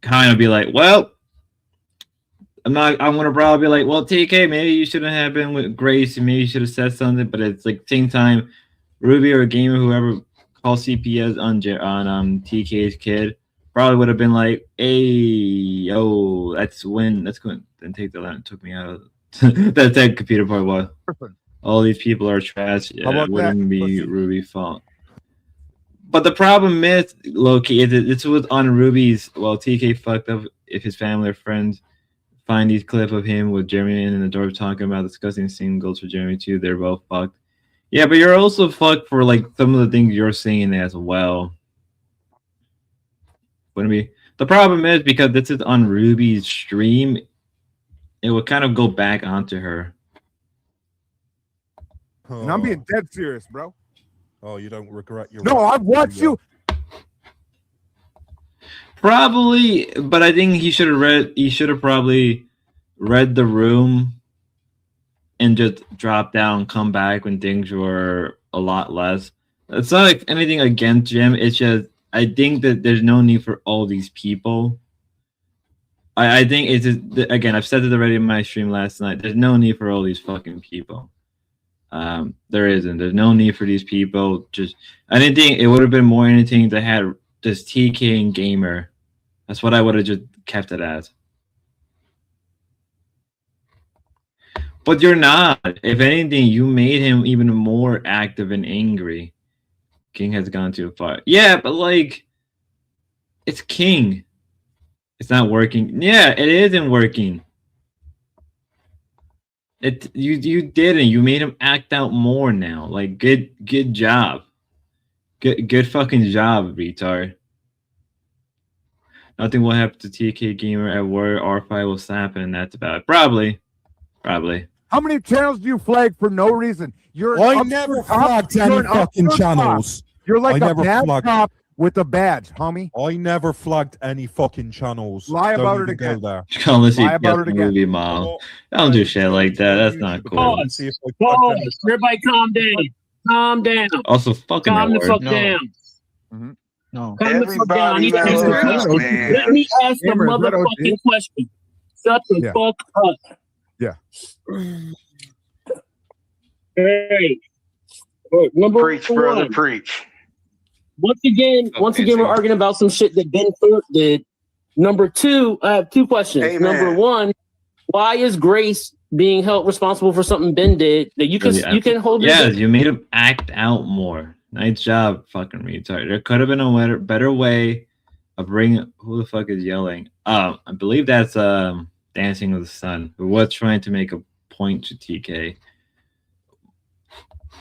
well, I'm gonna probably be like, well, TK, maybe you shouldn't have been with Grace, maybe you should have said something, but it's like same time, Ruby or Gamer, whoever calls CPS on TK's kid, probably would have been like, hey, yo, that's good. Then take the line. Took me out of that computer part. What? all these people are trash. How about It wouldn't that, be pussy? Ruby's fault. But the problem is, Loki, it's with on Ruby's. Well, TK fucked up if his family or friends find these clip of him with Jeremy in the door talking about discussing singles for Jeremy too. They're both fucked. Yeah, but you're also fucked for like some of the things you're saying as well. Wouldn't be. The problem is because this is on Ruby's stream, it would kind of go back onto her. And I'm being dead serious, bro. Oh, you don't regret your. No, I've watched you. Probably, but I think he should have read. He should have probably read the room and just drop down, come back when things were a lot less. It's not like anything against Jim. It's just I think that there's no need for all these people. I think it's just, again. I've said it already in my stream last night. There's no need for all these fucking people. There isn't. There's no need for these people. Just I didn't think it would have been more anything to have just TK and Gamer. That's what I would have just kept it as. But you're not. If anything, you made him even more active and angry. King has gone too far. Yeah, but like, it's King. It's not working. Yeah, it isn't working. You didn't. You made him act out more now. Like good job. Good fucking job, retard. Nothing will happen to TK Gamer at where R5 will snap and that's about it. Probably. How many channels do you flag for no reason? You're I an never upstart cop. flagged You're any an fucking upstart cop. channels. You're like I a never bad flagged- cop with a badge, homie. I never flagged any fucking channels. Lie Don't about even it again. Go there. Unless you Lie about get it the again. movie mom. Well, Don't do shit like that. That's not cool. Pause. See if I flagged Pause. any- Everybody calm down. Calm down. Also, fucking Calm the Edward. fuck No. down. No. Calm the fuck down. I need to Everybody ask a knows, question. man. Let me ask the Gamer, is that motherfucking OG? question. Shut the Yeah. fuck up. Yeah. Hey. Number Preach, brother, one. preach. Once again, we're arguing about some shit that Ben Thorpe did. Number two, I have two questions. Amen. Number one, why is Grace being held responsible for something Ben did that you can hold? Yeah, you made him act out more. Nice job, fucking retard. There could have been a better way of bringing. Who the fuck is yelling? I believe that's Dancing with the Sun, who was trying to make a point to TK.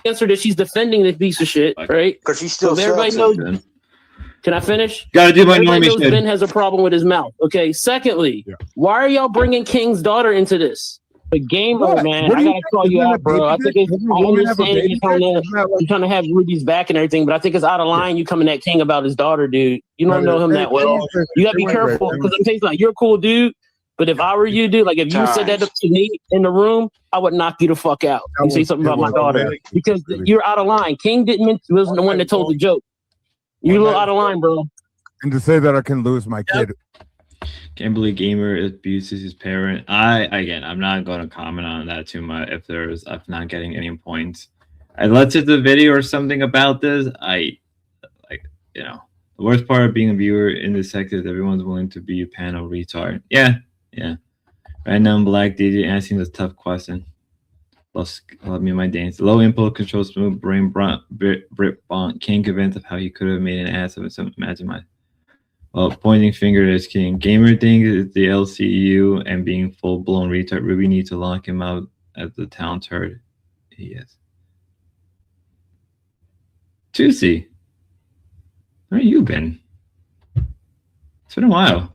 Answer that she's defending this piece of shit, right? Because he still So everybody sucks. knows. Can I finish? Gotta do my Everybody normie knows shit. Ben has a problem with his mouth. Okay. Secondly, Yeah. why are y'all bringing King's daughter into this? The gamer, What? man. What I do you gotta call you think? out, bro. I think it's, Doesn't a I woman have a understand baby? you're trying to have Ruby's back and everything, but I think it's out of line. You coming at King about his daughter, dude. You don't know him that well. You gotta be careful because I'm saying like you're a cool dude, but if I were you, dude, like if you said that to me in the room, I would knock you the fuck out. You say something about my daughter because you're out of line. King wasn't the one that told the joke. You're a little out of line, bro. And to say that I can lose my kid. Can't believe Gamer abuses his parent. I'm not going to comment on that too much. If I'm not getting any points, I looked at the video or something about this. The worst part of being a viewer in this sector is everyone's willing to be a panel retard. Yeah. Random black DJ asking this tough question. Love me my dance. Low impulse control, smooth brain, Brit Bonk. Can't convince of how he could have made an ass of it. So imagine my. Well, pointing finger at his King. Gamer thinks it's the LCU and being full-blown retard. Ruby needs to lock him out as the town turd he is. Juicy, where you been? It's been a while.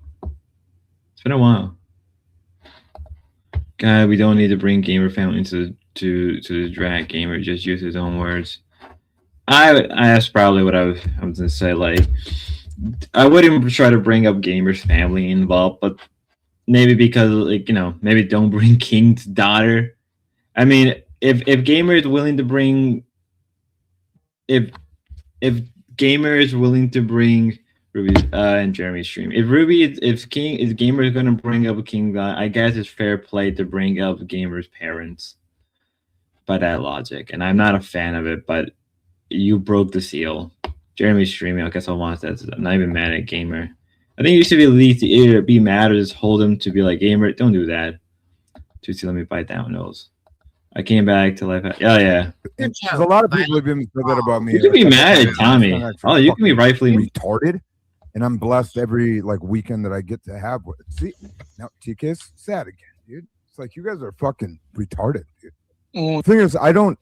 God, we don't need to bring Gamer family into the drag. Gamer just use his own words. That's probably what I'm gonna say. Like, I wouldn't try to bring up Gamer's family involved, but maybe because maybe don't bring King's daughter. I mean, if Gamer is willing to bring, if Gamer is willing to bring Ruby and Jeremy's stream, if Gamer is gonna bring up a King, I guess it's fair play to bring up Gamer's parents. By that logic, and I'm not a fan of it, but you broke the seal. Jeremy's streaming. I guess I'll watch that. I'm not even mad at Gamer. I think you should be at least either be mad or just hold him to be like, Gamer, don't do that. Juicy, let me bite down nose. I came back to life. Oh yeah. Good There's job. a lot of people have been said that about me. You can be mad at Tommy. I'm actually Oh, you can be fucking rightfully. retarded, and I'm blessed every like weekend that I get to have with. See, now TK's sad again, dude. It's like you guys are fucking retarded, dude. The thing is, I don't.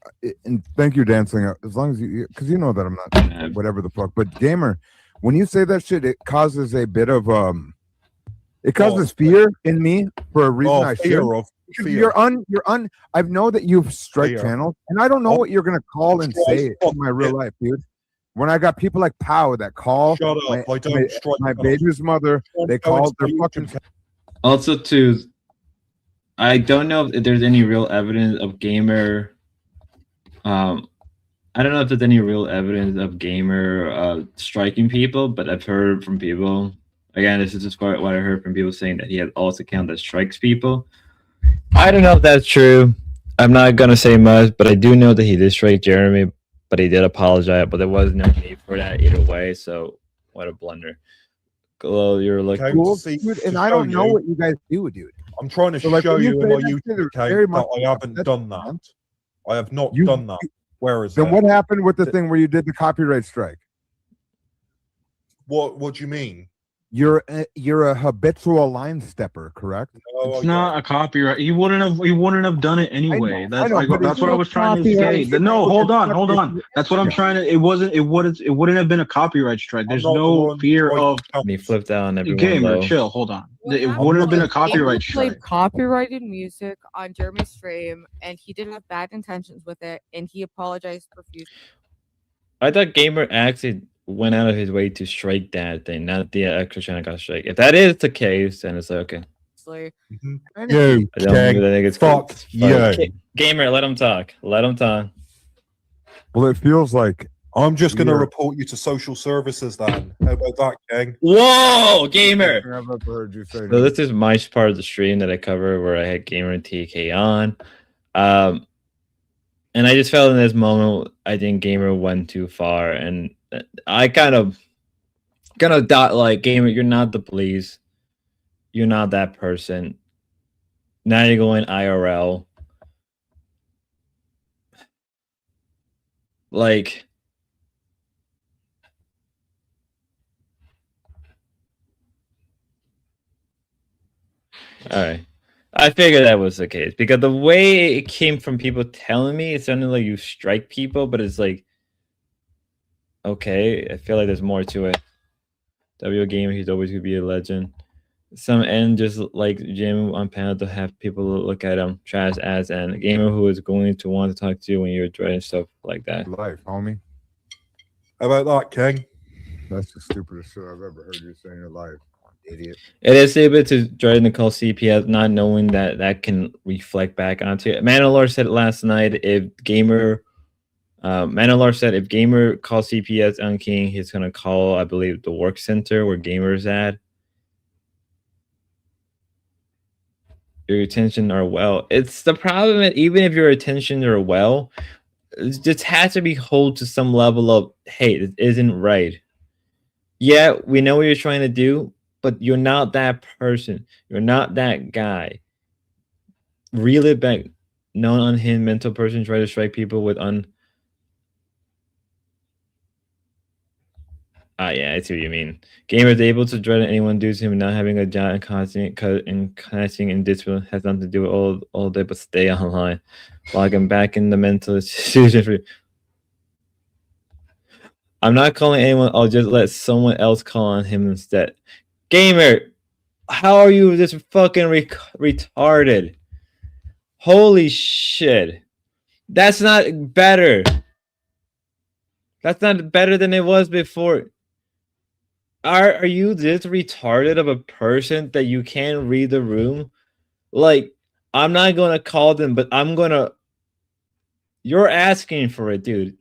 And thank you, dancing. As long as you, because you know that I'm not whatever the fuck. But gamer, when you say that shit, it causes a bit of it causes fear in me for a reason I fear shouldn't. of fear. You're I know that you've strike Fear. channels, and I don't know what you're gonna call and Strike. say in my real life, dude. When I got people like Pow that call Shut up! I don't strike my channels. baby's mother, they Don't called their strike fucking channels. Also, too, I don't know if there's any real evidence of gamer. I don't know if there's any real evidence of gamer striking people, but I've heard from people. Again, this is just what I heard from people saying that he has also account that strikes people. I don't know if that's true. I'm not gonna say much, but I do know that he did strike Jeremy, but he did apologize. But there was no need for that either way. So what a blunder. Well, you're looking. Okay, cool, see, dude, to and I show don't know you- what you guys do, dude. I'm trying to So, like, show when you you say in my that shit, YouTube it's very account much that I haven't that's done that. fine. I have not You- done that. Where is Then that? what happened with the thing where you did the copyright strike? What do you mean? You're a habitual line stepper, correct? Oh, It's not a copyright. He wouldn't have done it anyway. know, That's I know, like but that's it's what I no was trying to copyright. say. No, hold on. It's- That's what I'm trying to. It wouldn't have been a copyright strike. There's I'm not the no one fear striking of And he flipped out on everyone. gamer. Though. Chill. Hold on. What It happened wouldn't have been a was copyright Gamer played strike. copyrighted music on Jeremy's stream, and he didn't have bad intentions with it, and he apologized profusely. I thought gamer actually went out of his way to strike that thing, not the extra channel got strike. If that is the case, then it's like, okay. Like, Mhm. I You, don't think it's fuck cool. you. Gamer, let him talk. Let him talk. well, it feels like I'm just going to Yeah. report you to social services then. How about that, King? Whoa, gamer. I've ever heard you say. So this is my part of the stream that I cover where I had Gamer and TK on. And I just felt in this moment, I think Gamer went too far. And I kind of dot like, Gamer, you're not the police. You're not that person. Now you're going IRL. Like, all right. I figured that was the case because the way it came from people telling me, it sounded like you strike people, but it's like, okay, I feel like there's more to it. W Gamer, he's always gonna be a legend. Some end just like Jim on panel to have people look at him, trash ass, and a gamer who is going to want to talk to you when you're dreading stuff like that. life, homie. How about that, King? That's the stupidest shit I've ever heard you say in your life, idiot. It is a bit to try to call CPS, not knowing that that can reflect back onto it. Manalore said last night if gamer, Manalore said if gamer calls CPS on King, he's gonna call, I believe, the work center where gamer's at. Your attention are well. It's the problem that even if your attention are well, it just has to be held to some level of, hey, it isn't right. Yeah, we know what you're trying to do, but you're not that person. You're not that guy. Reel it back. Non-unhinged mental person try to strike people with yeah, I see what you mean. Gamer is able to dread anyone due to him not having a job and connecting and discipline has nothing to do with all day, but stay online. Logging back in the mental institution. I'm not calling anyone. I'll just let someone else call on him instead. Gamer, how are you this fucking retarded? Holy shit. That's not better. That's not better than it was before. Are you this retarded of a person that you can't read the room? Like, I'm not gonna call them, but I'm gonna. You're asking for it, dude.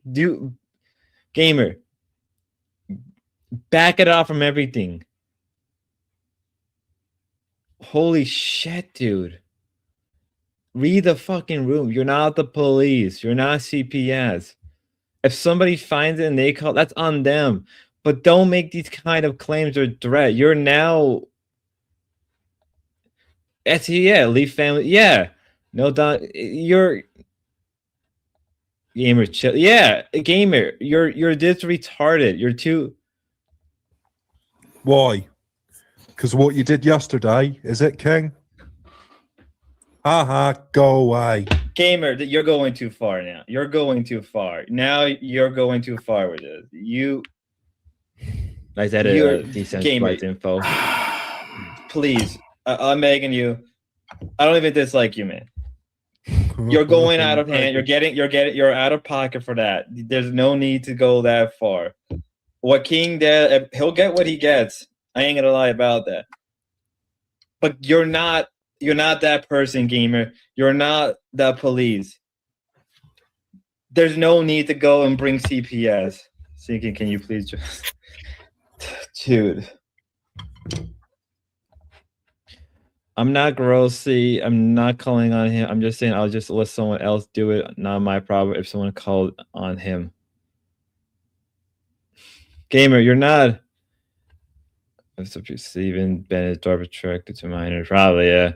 Gamer, back it off from everything. Holy shit, dude. Read the fucking room. You're not the police. You're not CPS. If somebody finds it and they call, that's on them. But don't make these kind of claims or threat. You're now. Yeah, leave family. Yeah, no doubt. You're Gamer, chill. Yeah, gamer, you're this retarded. You're too. Why? Because what you did yesterday, is it, King? Go away. Gamer, you're going too far now. You're going too far. Now you're going too far with this. I said it. Decentralized info. Please, I'm begging you. I don't even dislike you, man. You're going out of hand. You're out of pocket for that. There's no need to go that far. What King did, he'll get what he gets. I ain't gonna lie about that. But you're not that person, gamer. You're not the police. There's no need to go and bring CPS. Thinking, can you please just, dude? I'm not grossly. I'm not calling on him. I'm just saying I'll just let someone else do it. Not my problem if someone called on him. Gamer, you're not. Steven Bennett, Darby attracted to minor. Probably, yeah.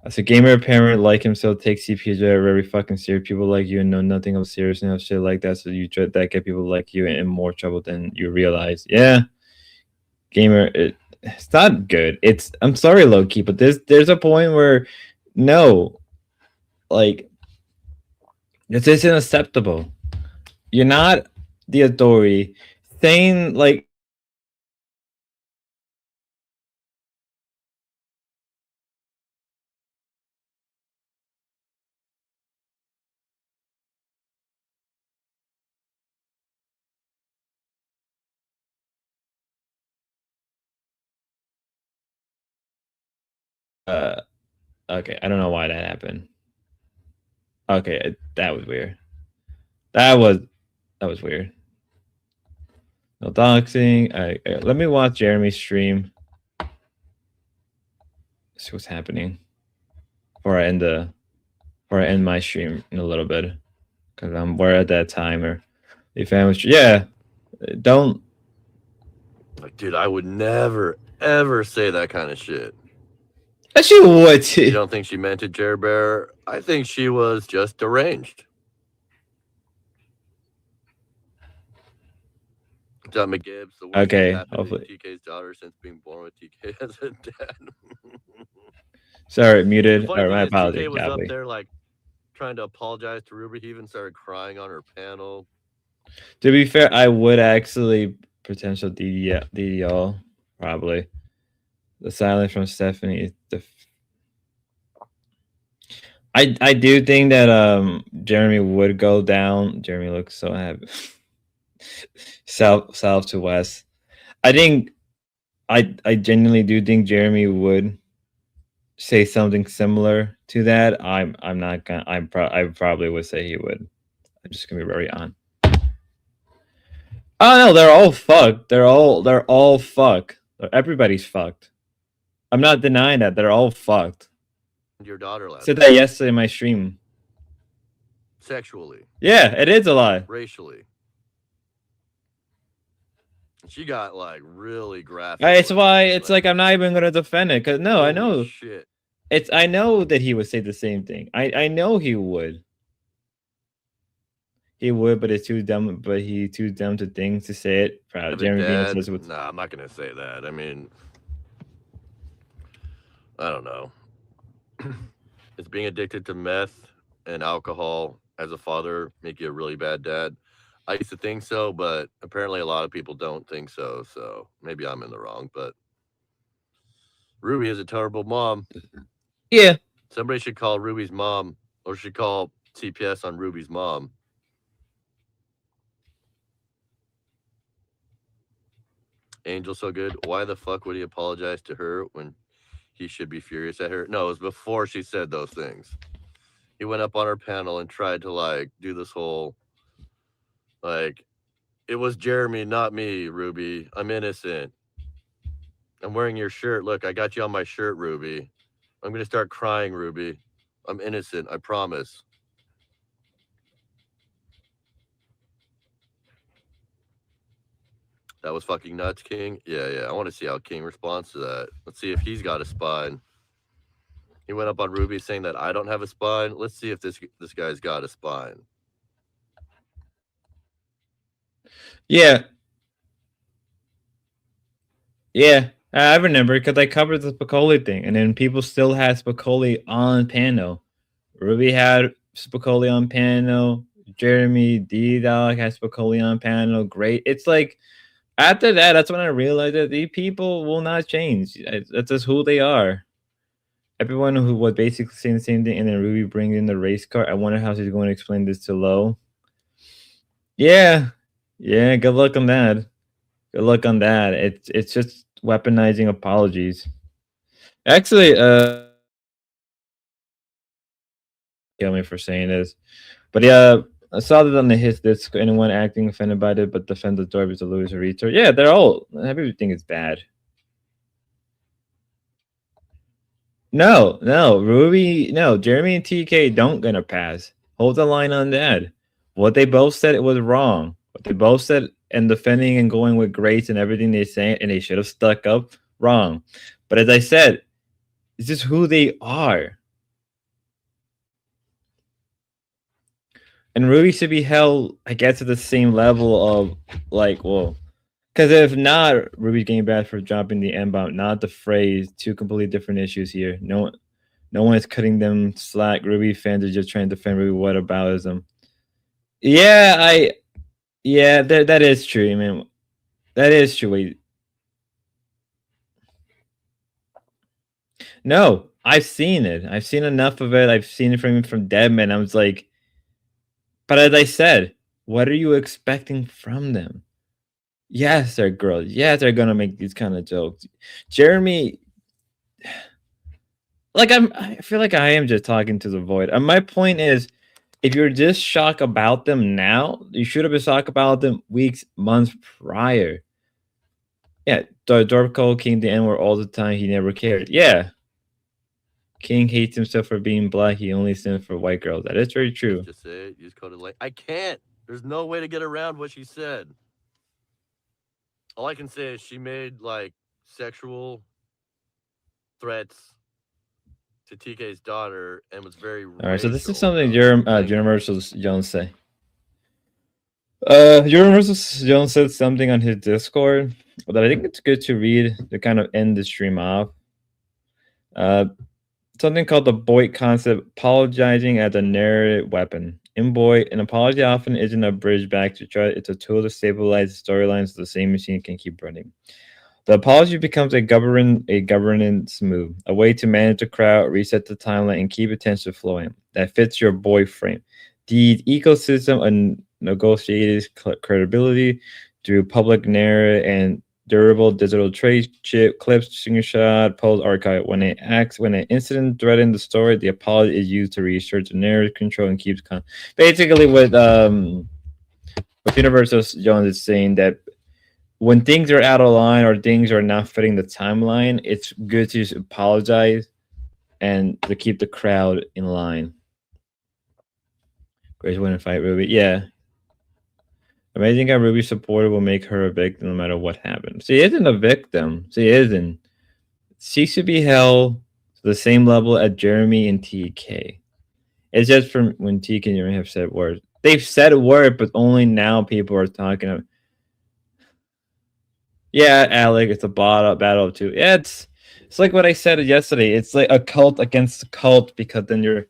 As a gamer parent like himself, take CPS very fucking serious. People like you and know nothing of seriousness, shit like that. So you try that get people like you in more trouble than you realize. Yeah, gamer, it's not good. I'm sorry, Loki, but there's a point where no, like this isn't acceptable. You're not the authority. Saying like. Okay, I don't know why that happened. Okay, that was weird. That was weird. No doxing. Let me watch Jeremy's stream. See what's happening. Before I end my stream in a little bit, because we're at that timer. If I was, yeah, don't. Like, dude, I would never ever say that kind of shit. She would. You don't think she meant it, Jer Bear? I think she was just deranged. John McGibbs. The worst Okay, thing happened hopefully. to TK's daughter since being born with TK as a dad. Sorry, muted. The funny Or thing my is apologies. TK was up Gabby. there like trying to apologize to Ruby. He even started crying on her panel. To be fair, I would actually potential DDL probably. The silence from Stephanie. I do think that Jeremy would go down. Jeremy looks so happy. south to west. I think I genuinely do think Jeremy would say something similar to that. I'm not gonna. I probably would say he would. I'm just gonna be very on. Oh no, they're all fucked. They're all fucked. Everybody's fucked. I'm not denying that they're all fucked. Your daughter left. Said that yesterday in my stream. Sexually. Yeah, it is a lie. Racially. She got like really graphic. It's why it's like I'm not even gonna defend it because no, I know shit. I know that he would say the same thing. I know he would. He would, but it's too dumb. But he's too dumb to think to say it. Proud. Jeremy Venus says what's. Nah, I'm not gonna say that. I mean, I don't know. Is being addicted to meth and alcohol as a father make you a really bad dad? I used to think so, but apparently a lot of people don't think so. So maybe I'm in the wrong. But Ruby is a terrible mom. Yeah. Somebody should call Ruby's mom, or should call CPS on Ruby's mom. Angel so good. Why the fuck would he apologize to her when he should be furious at her? No, it was before she said those things. He went up on her panel and tried to like do this whole like, it was Jeremy, not me, Ruby. I'm innocent. I'm wearing your shirt. Look, I got you on my shirt, Ruby. I'm gonna start crying, Ruby. I'm innocent, I promise. That was fucking nuts, King. Yeah. I want to see how King responds to that. Let's see if he's got a spine. He went up on Ruby saying that I don't have a spine. Let's see if this guy's got a spine. Yeah. Yeah. I remember because I covered the Spicoli thing, and then people still had Spicoli on panel. Ruby had Spicoli on panel. Jeremy D Dog had Spicoli on panel. Great. It's like after that, that's when I realized that these people will not change. That's just who they are. Everyone who was basically saying the same thing, and then Ruby bringing in the race car. I wonder how she's going to explain this to Lo. Yeah, yeah. Good luck on that. Good luck on that. It's just weaponizing apologies. Actually, kill me for saying this, but yeah, I saw that on the hits disc. Anyone acting offended by it, but defend the door is a loser retard. Yeah, they're all everything is bad. No, Ruby, no, Jeremy and TK don't gonna pass. Hold the line on that. What they both said it was wrong. What they both said and defending and going with Grace and everything they say, and they should have stuck up, wrong. But as I said, it's just who they are. And Ruby should be held, I guess, at the same level of like, well, because if not, Ruby's getting bad for dropping the M-bomb, not the phrase. Two completely different issues here. No one is cutting them slack. Ruby fans are just trying to defend Ruby whataboutism. Yeah, that is true. I mean, that is true. No, I've seen it. I've seen enough of it. I've seen it from Deadman. I was like, but as I said, what are you expecting from them? Yes, they're girls. Yes, they're gonna make these kind of jokes. Jeremy, like I feel like I am just talking to the void. And my point is, if you're just shocked about them now, you should have been shocked about them weeks, months prior. Yeah, Dorco King the N-word all the time. He never cared. Yeah. King hates himself for being black. He only sins for white girls. That is very true. Just say it. Use coded like I can't. There's no way to get around what she said. All I can say is she made like sexual threats to TK's daughter and was very. All right, so this is racial something about Universal Jones say. Universal Jones said something on his Discord that I think it's good to read to kind of end the stream off. Something called the Boyd concept, apologizing as a narrative weapon. In Boyd, an apology often isn't a bridge back to try. It's a tool to stabilize the storylines so the same machine can keep running. The apology becomes a governance move, a way to manage the crowd, reset the timeline, and keep attention flowing. That fits your Boyd frame. The ecosystem of negotiated credibility through public narrative and durable digital trace, chip, clips, screenshot, post, archive. When an incident threatens the story, the apology is used to reassure the narrative control and keeps basically what Universal Jones is saying, that when things are out of line or things are not fitting the timeline, it's good to just apologize and to keep the crowd in line. Grace wouldn't fight Ruby. Yeah. Amazing how Ruby's supporter will make her a victim no matter what happens. She isn't a victim. She isn't. She should be held to the same level as Jeremy and TK. It's just from when TK and Jeremy have said words. They've said a word, but only now people are talking about. Yeah, Alec, it's a battle too. Yeah, it's like what I said yesterday. It's like a cult against a cult because then you're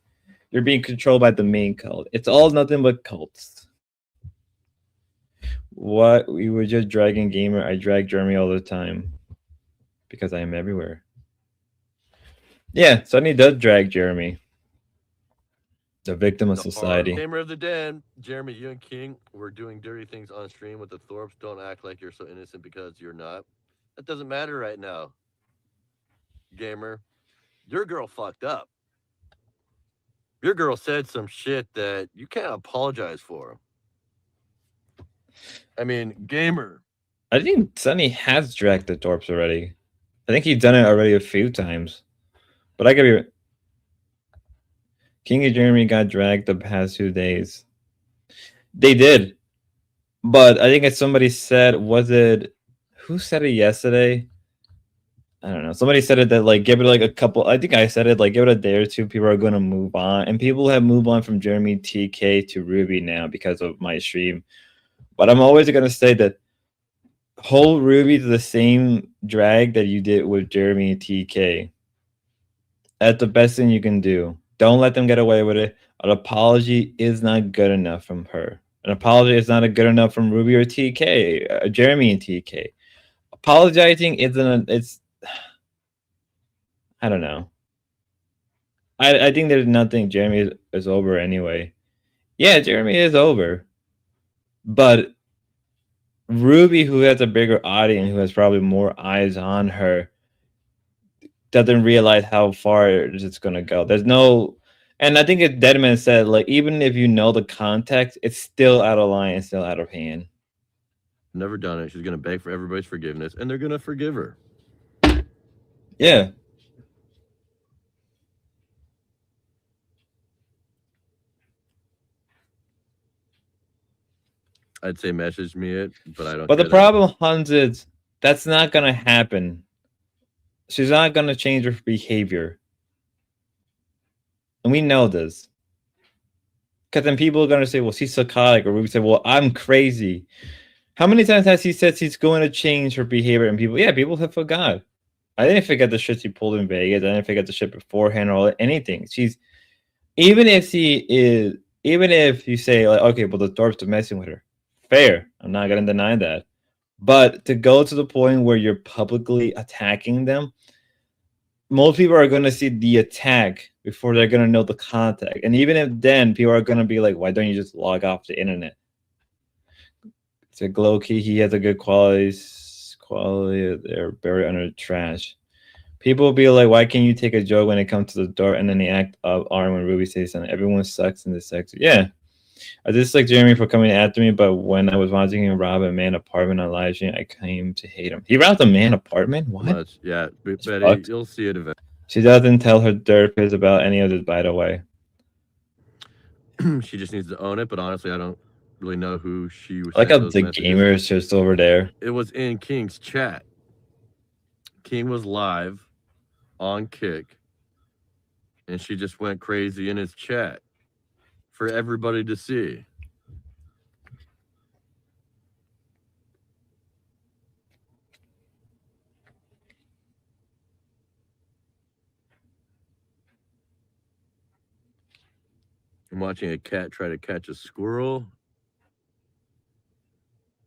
being controlled by the main cult. It's all nothing but cults. What? We were just dragging Gamer. I drag Jeremy all the time because I am everywhere. Yeah, Sunny does drag Jeremy. The victim of society. Gamer of the Den, Jeremy, you and King were doing dirty things on stream with the Thorpes. Don't act like you're so innocent because you're not. That doesn't matter right now. Gamer, your girl fucked up. Your girl said some shit that you can't apologize for. I mean, Gamer. I think Sunny has dragged the Thorpes already. I think he's done it already a few times. But I could be. King and Jeremy got dragged the past 2 days. They did. But I think as somebody said, was it who said it yesterday? I don't know. Somebody said it that like give it like a couple. I think I said it like give it a day or two. People are going to move on, and people have moved on from Jeremy TK to Ruby now because of my stream. But I'm always gonna say that hold Ruby to the same drag that you did with Jeremy and TK. That's the best thing you can do. Don't let them get away with it. An apology is not good enough from her. An apology is not good enough from Ruby or TK, Jeremy and TK. Apologizing isn't. It's. I don't know. I think there's nothing. Jeremy is over anyway. Yeah, Jeremy is over. But Ruby, who has a bigger audience, who has probably more eyes on her, doesn't realize how far it's gonna go. There's no, and I think Deadman said, like, even if you know the context, it's still out of line, it's still out of hand. Never done it. She's gonna beg for everybody's forgiveness, and they're gonna forgive her. Yeah. I'd say message me it, but I don't. But the problem, Hans, is that's not gonna happen. She's not gonna change her behavior, and we know this. Because then people are gonna say, "Well, she's psychotic," or Ruby say, "Well, I'm crazy." How many times has he said she's going to change her behavior? And people have forgot. I didn't forget the shit she pulled in Vegas. I didn't forget the shit beforehand or anything. She's even if you say like, okay, well, the Thorpes are messing with her. Fair. I'm not gonna deny that. But to go to the point where you're publicly attacking them, most people are gonna see the attack before they're gonna know the contact. And even if then, people are gonna be like, why don't you just log off the internet? It's a glow key. He has a good quality. They're buried under trash. People will be like, why can't you take a joke when it comes to the door? And then they act of arm when Ruby says something. Everyone sucks in this sector. Yeah. I dislike Jeremy for coming after me, but when I was watching him rob a man apartment on live stream, I came to hate him. He robbed a man apartment? What? Yeah, Betty, you'll see it eventually. She doesn't tell her therapist about any of this, by the way. She just needs to own it, but honestly, I don't really know who she was. I like how the gamer is just over there. It was in King's chat. King was live on Kick, and she just went crazy in his chat for everybody to see. I'm watching a cat try to catch a squirrel.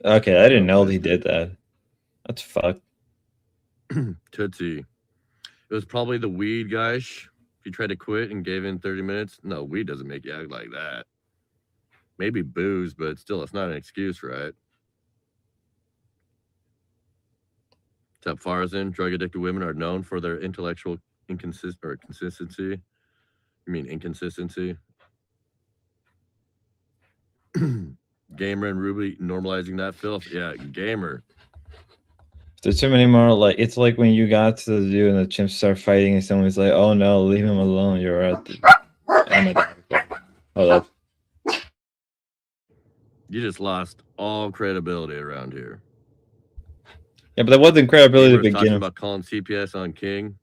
Okay, I didn't know he did that. That's fucked. Tootsie. It was probably the weed guy. He tried to quit and gave in 30 minutes. No, weed doesn't make you act like that. Maybe booze, but still, it's not an excuse, right? What's up, Farzan? Drug-addicted women are known for their intellectual consistency. You mean inconsistency? Gamer and Ruby normalizing that filth. Yeah, Gamer. There's too many more. Like, it's like when you got to the zoo and the chimps start fighting, and someone's like, "Oh no, leave him alone. You're at the." Oh my God. Hold up. You just lost all credibility around here. Yeah, but that wasn't credibility to begin talking with. about calling CPS on King,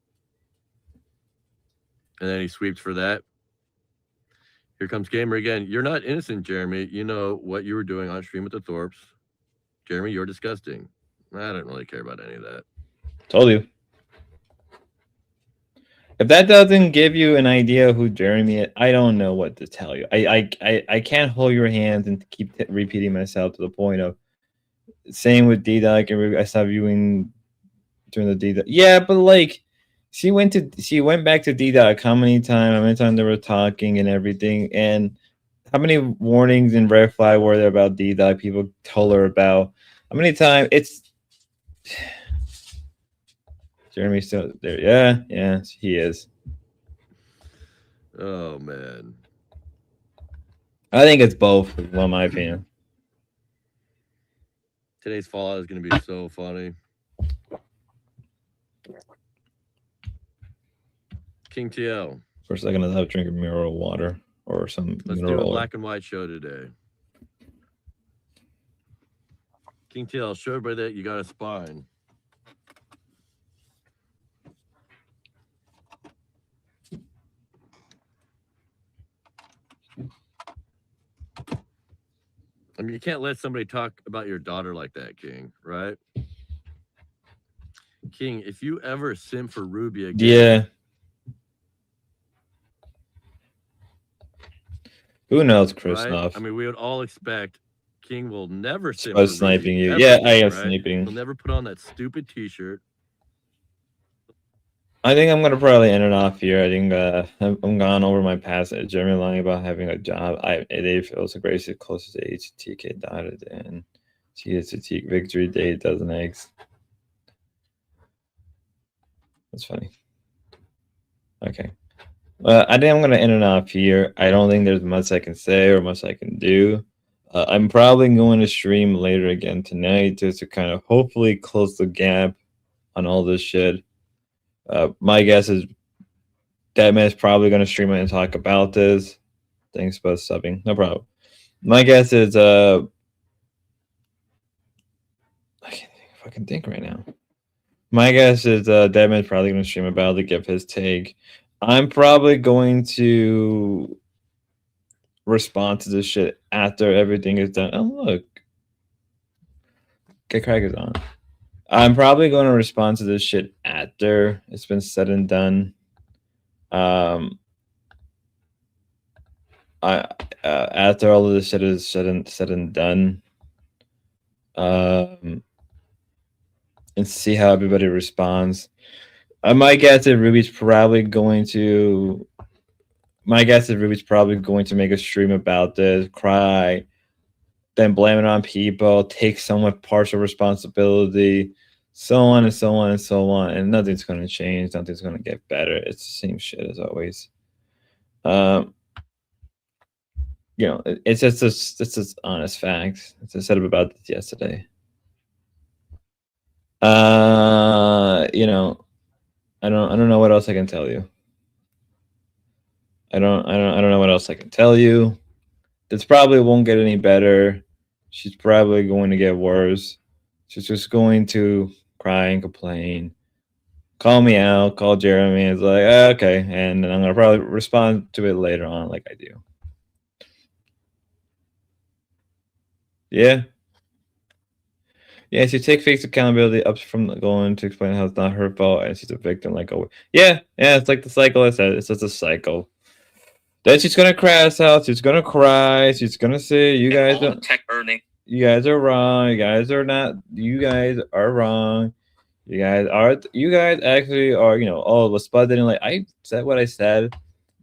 and then he sweeps for that. Here comes Gamer again. You're not innocent, Jeremy. You know what you were doing on stream with the Thorpes. Jeremy, you're disgusting. I don't really care about any of that. Told you. If that doesn't give you an idea of who Jeremy is, I don't know what to tell you. I can't hold your hands and keep repeating myself to the point of same with D-Dog. I stopped viewing during the D-Dog. Yeah, but like she went back to D-Dog how many times? How many times they were talking and everything, and how many warnings and red flag were there about D-Dog people told her about? How many times it's Jeremy's still there? Yeah, he is. Oh man, I think it's both. Well, my opinion. Today's Fallout is going to be so funny. King TL. For a second, I thought drinking mineral water or some Let's do a black and white show today. King TL, show everybody that you got a spine. I'm you can't let somebody talk about your daughter like that, King, right? King, if you ever simp for Ruby again, Yeah. Who knows, Chris? right? I mean, we would all expect King will never simp was for sniping Ruby, you. ever Yeah, again, I am right? sniping. He'll never put on that stupid T-shirt. I think I'm gonna probably end it off here. I think I'm gone over my past. Jeremy lying about having a job. It feels Gracie closest to age. TK dotted and she is a T victory day, dozen eggs. That's funny. Okay. I think I'm gonna end it off here. I don't think there's much I can say or much I can do. I'm probably going to stream later again tonight just to kind of hopefully close the gap on all this shit. My guess is Deadman's probably going to stream it and talk about this. Thanks for subbing. No problem. My guess is I can't think if I can think right now. My guess is Deadman's probably going to stream about it, give his take. I'm probably going to respond to this shit after everything is done. Oh look, Get Craig is on. I'm probably going to respond to this shit after it's been said and done. After all of this shit is said and done, and see how everybody responds. My guess is Ruby's probably going to. My guess is Ruby's probably going to make a stream about this, cry, then blame it on people, take somewhat partial responsibility, so on and so on and so on, and nothing's going to change. Nothing's going to get better. It's the same shit as always. You know, it's just honest facts. As I said about this yesterday. You know, I don't know what else I can tell you. I don't know what else I can tell you. This probably won't get any better. She's probably going to get worse. She's just going to cry and complain. Call me out, call Jeremy. It's like, okay, and then I'm gonna probably respond to it later on like I do. Yeah. Yeah, she take fake accountability up from going to explain how it's not her fault and she's a victim. Like, oh, yeah, it's like the cycle I said. It's just a cycle. Then she's gonna crash out. She's gonna cry. She's gonna say, "You guys don't. You guys are wrong. You guys are not. You guys are wrong. You guys are. You guys actually are. You know, oh, the Spud didn't like. I said what I said,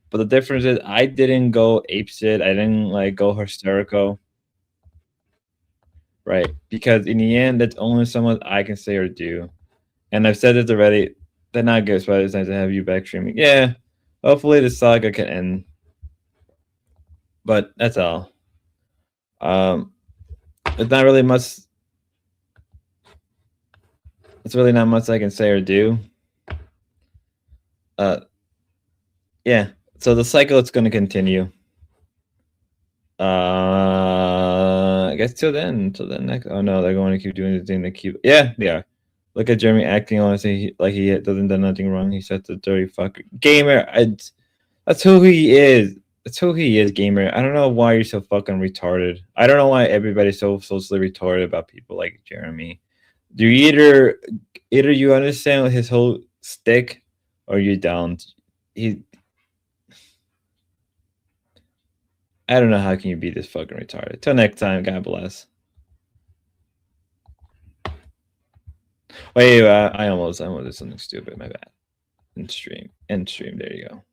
but the difference is I didn't go apeshit. I didn't like go hysterical." Right, because in the end, that's only something I can say or do. And I've said this already. They're not good, but it's nice to have you back streaming. Yeah, hopefully the saga can end. But that's all. It's not really much. It's really not much I can say or do. Yeah. So the cycle is going to continue. I guess till then next. Oh no, they're going to keep doing the thing. They keep. Yeah, they are. Look at Jeremy acting honestly like he doesn't do nothing wrong. He's such a dirty fucker. Gamer. That's who he is. That's who he is, gamer. I don't know why you're so fucking retarded. I don't know why everybody's so socially retarded about people like Jeremy. Do you either you understand his whole stick or you don't. I don't know how can you be this fucking retarded. Till next time, God bless. Wait, I almost did something stupid. My bad. End stream. There you go.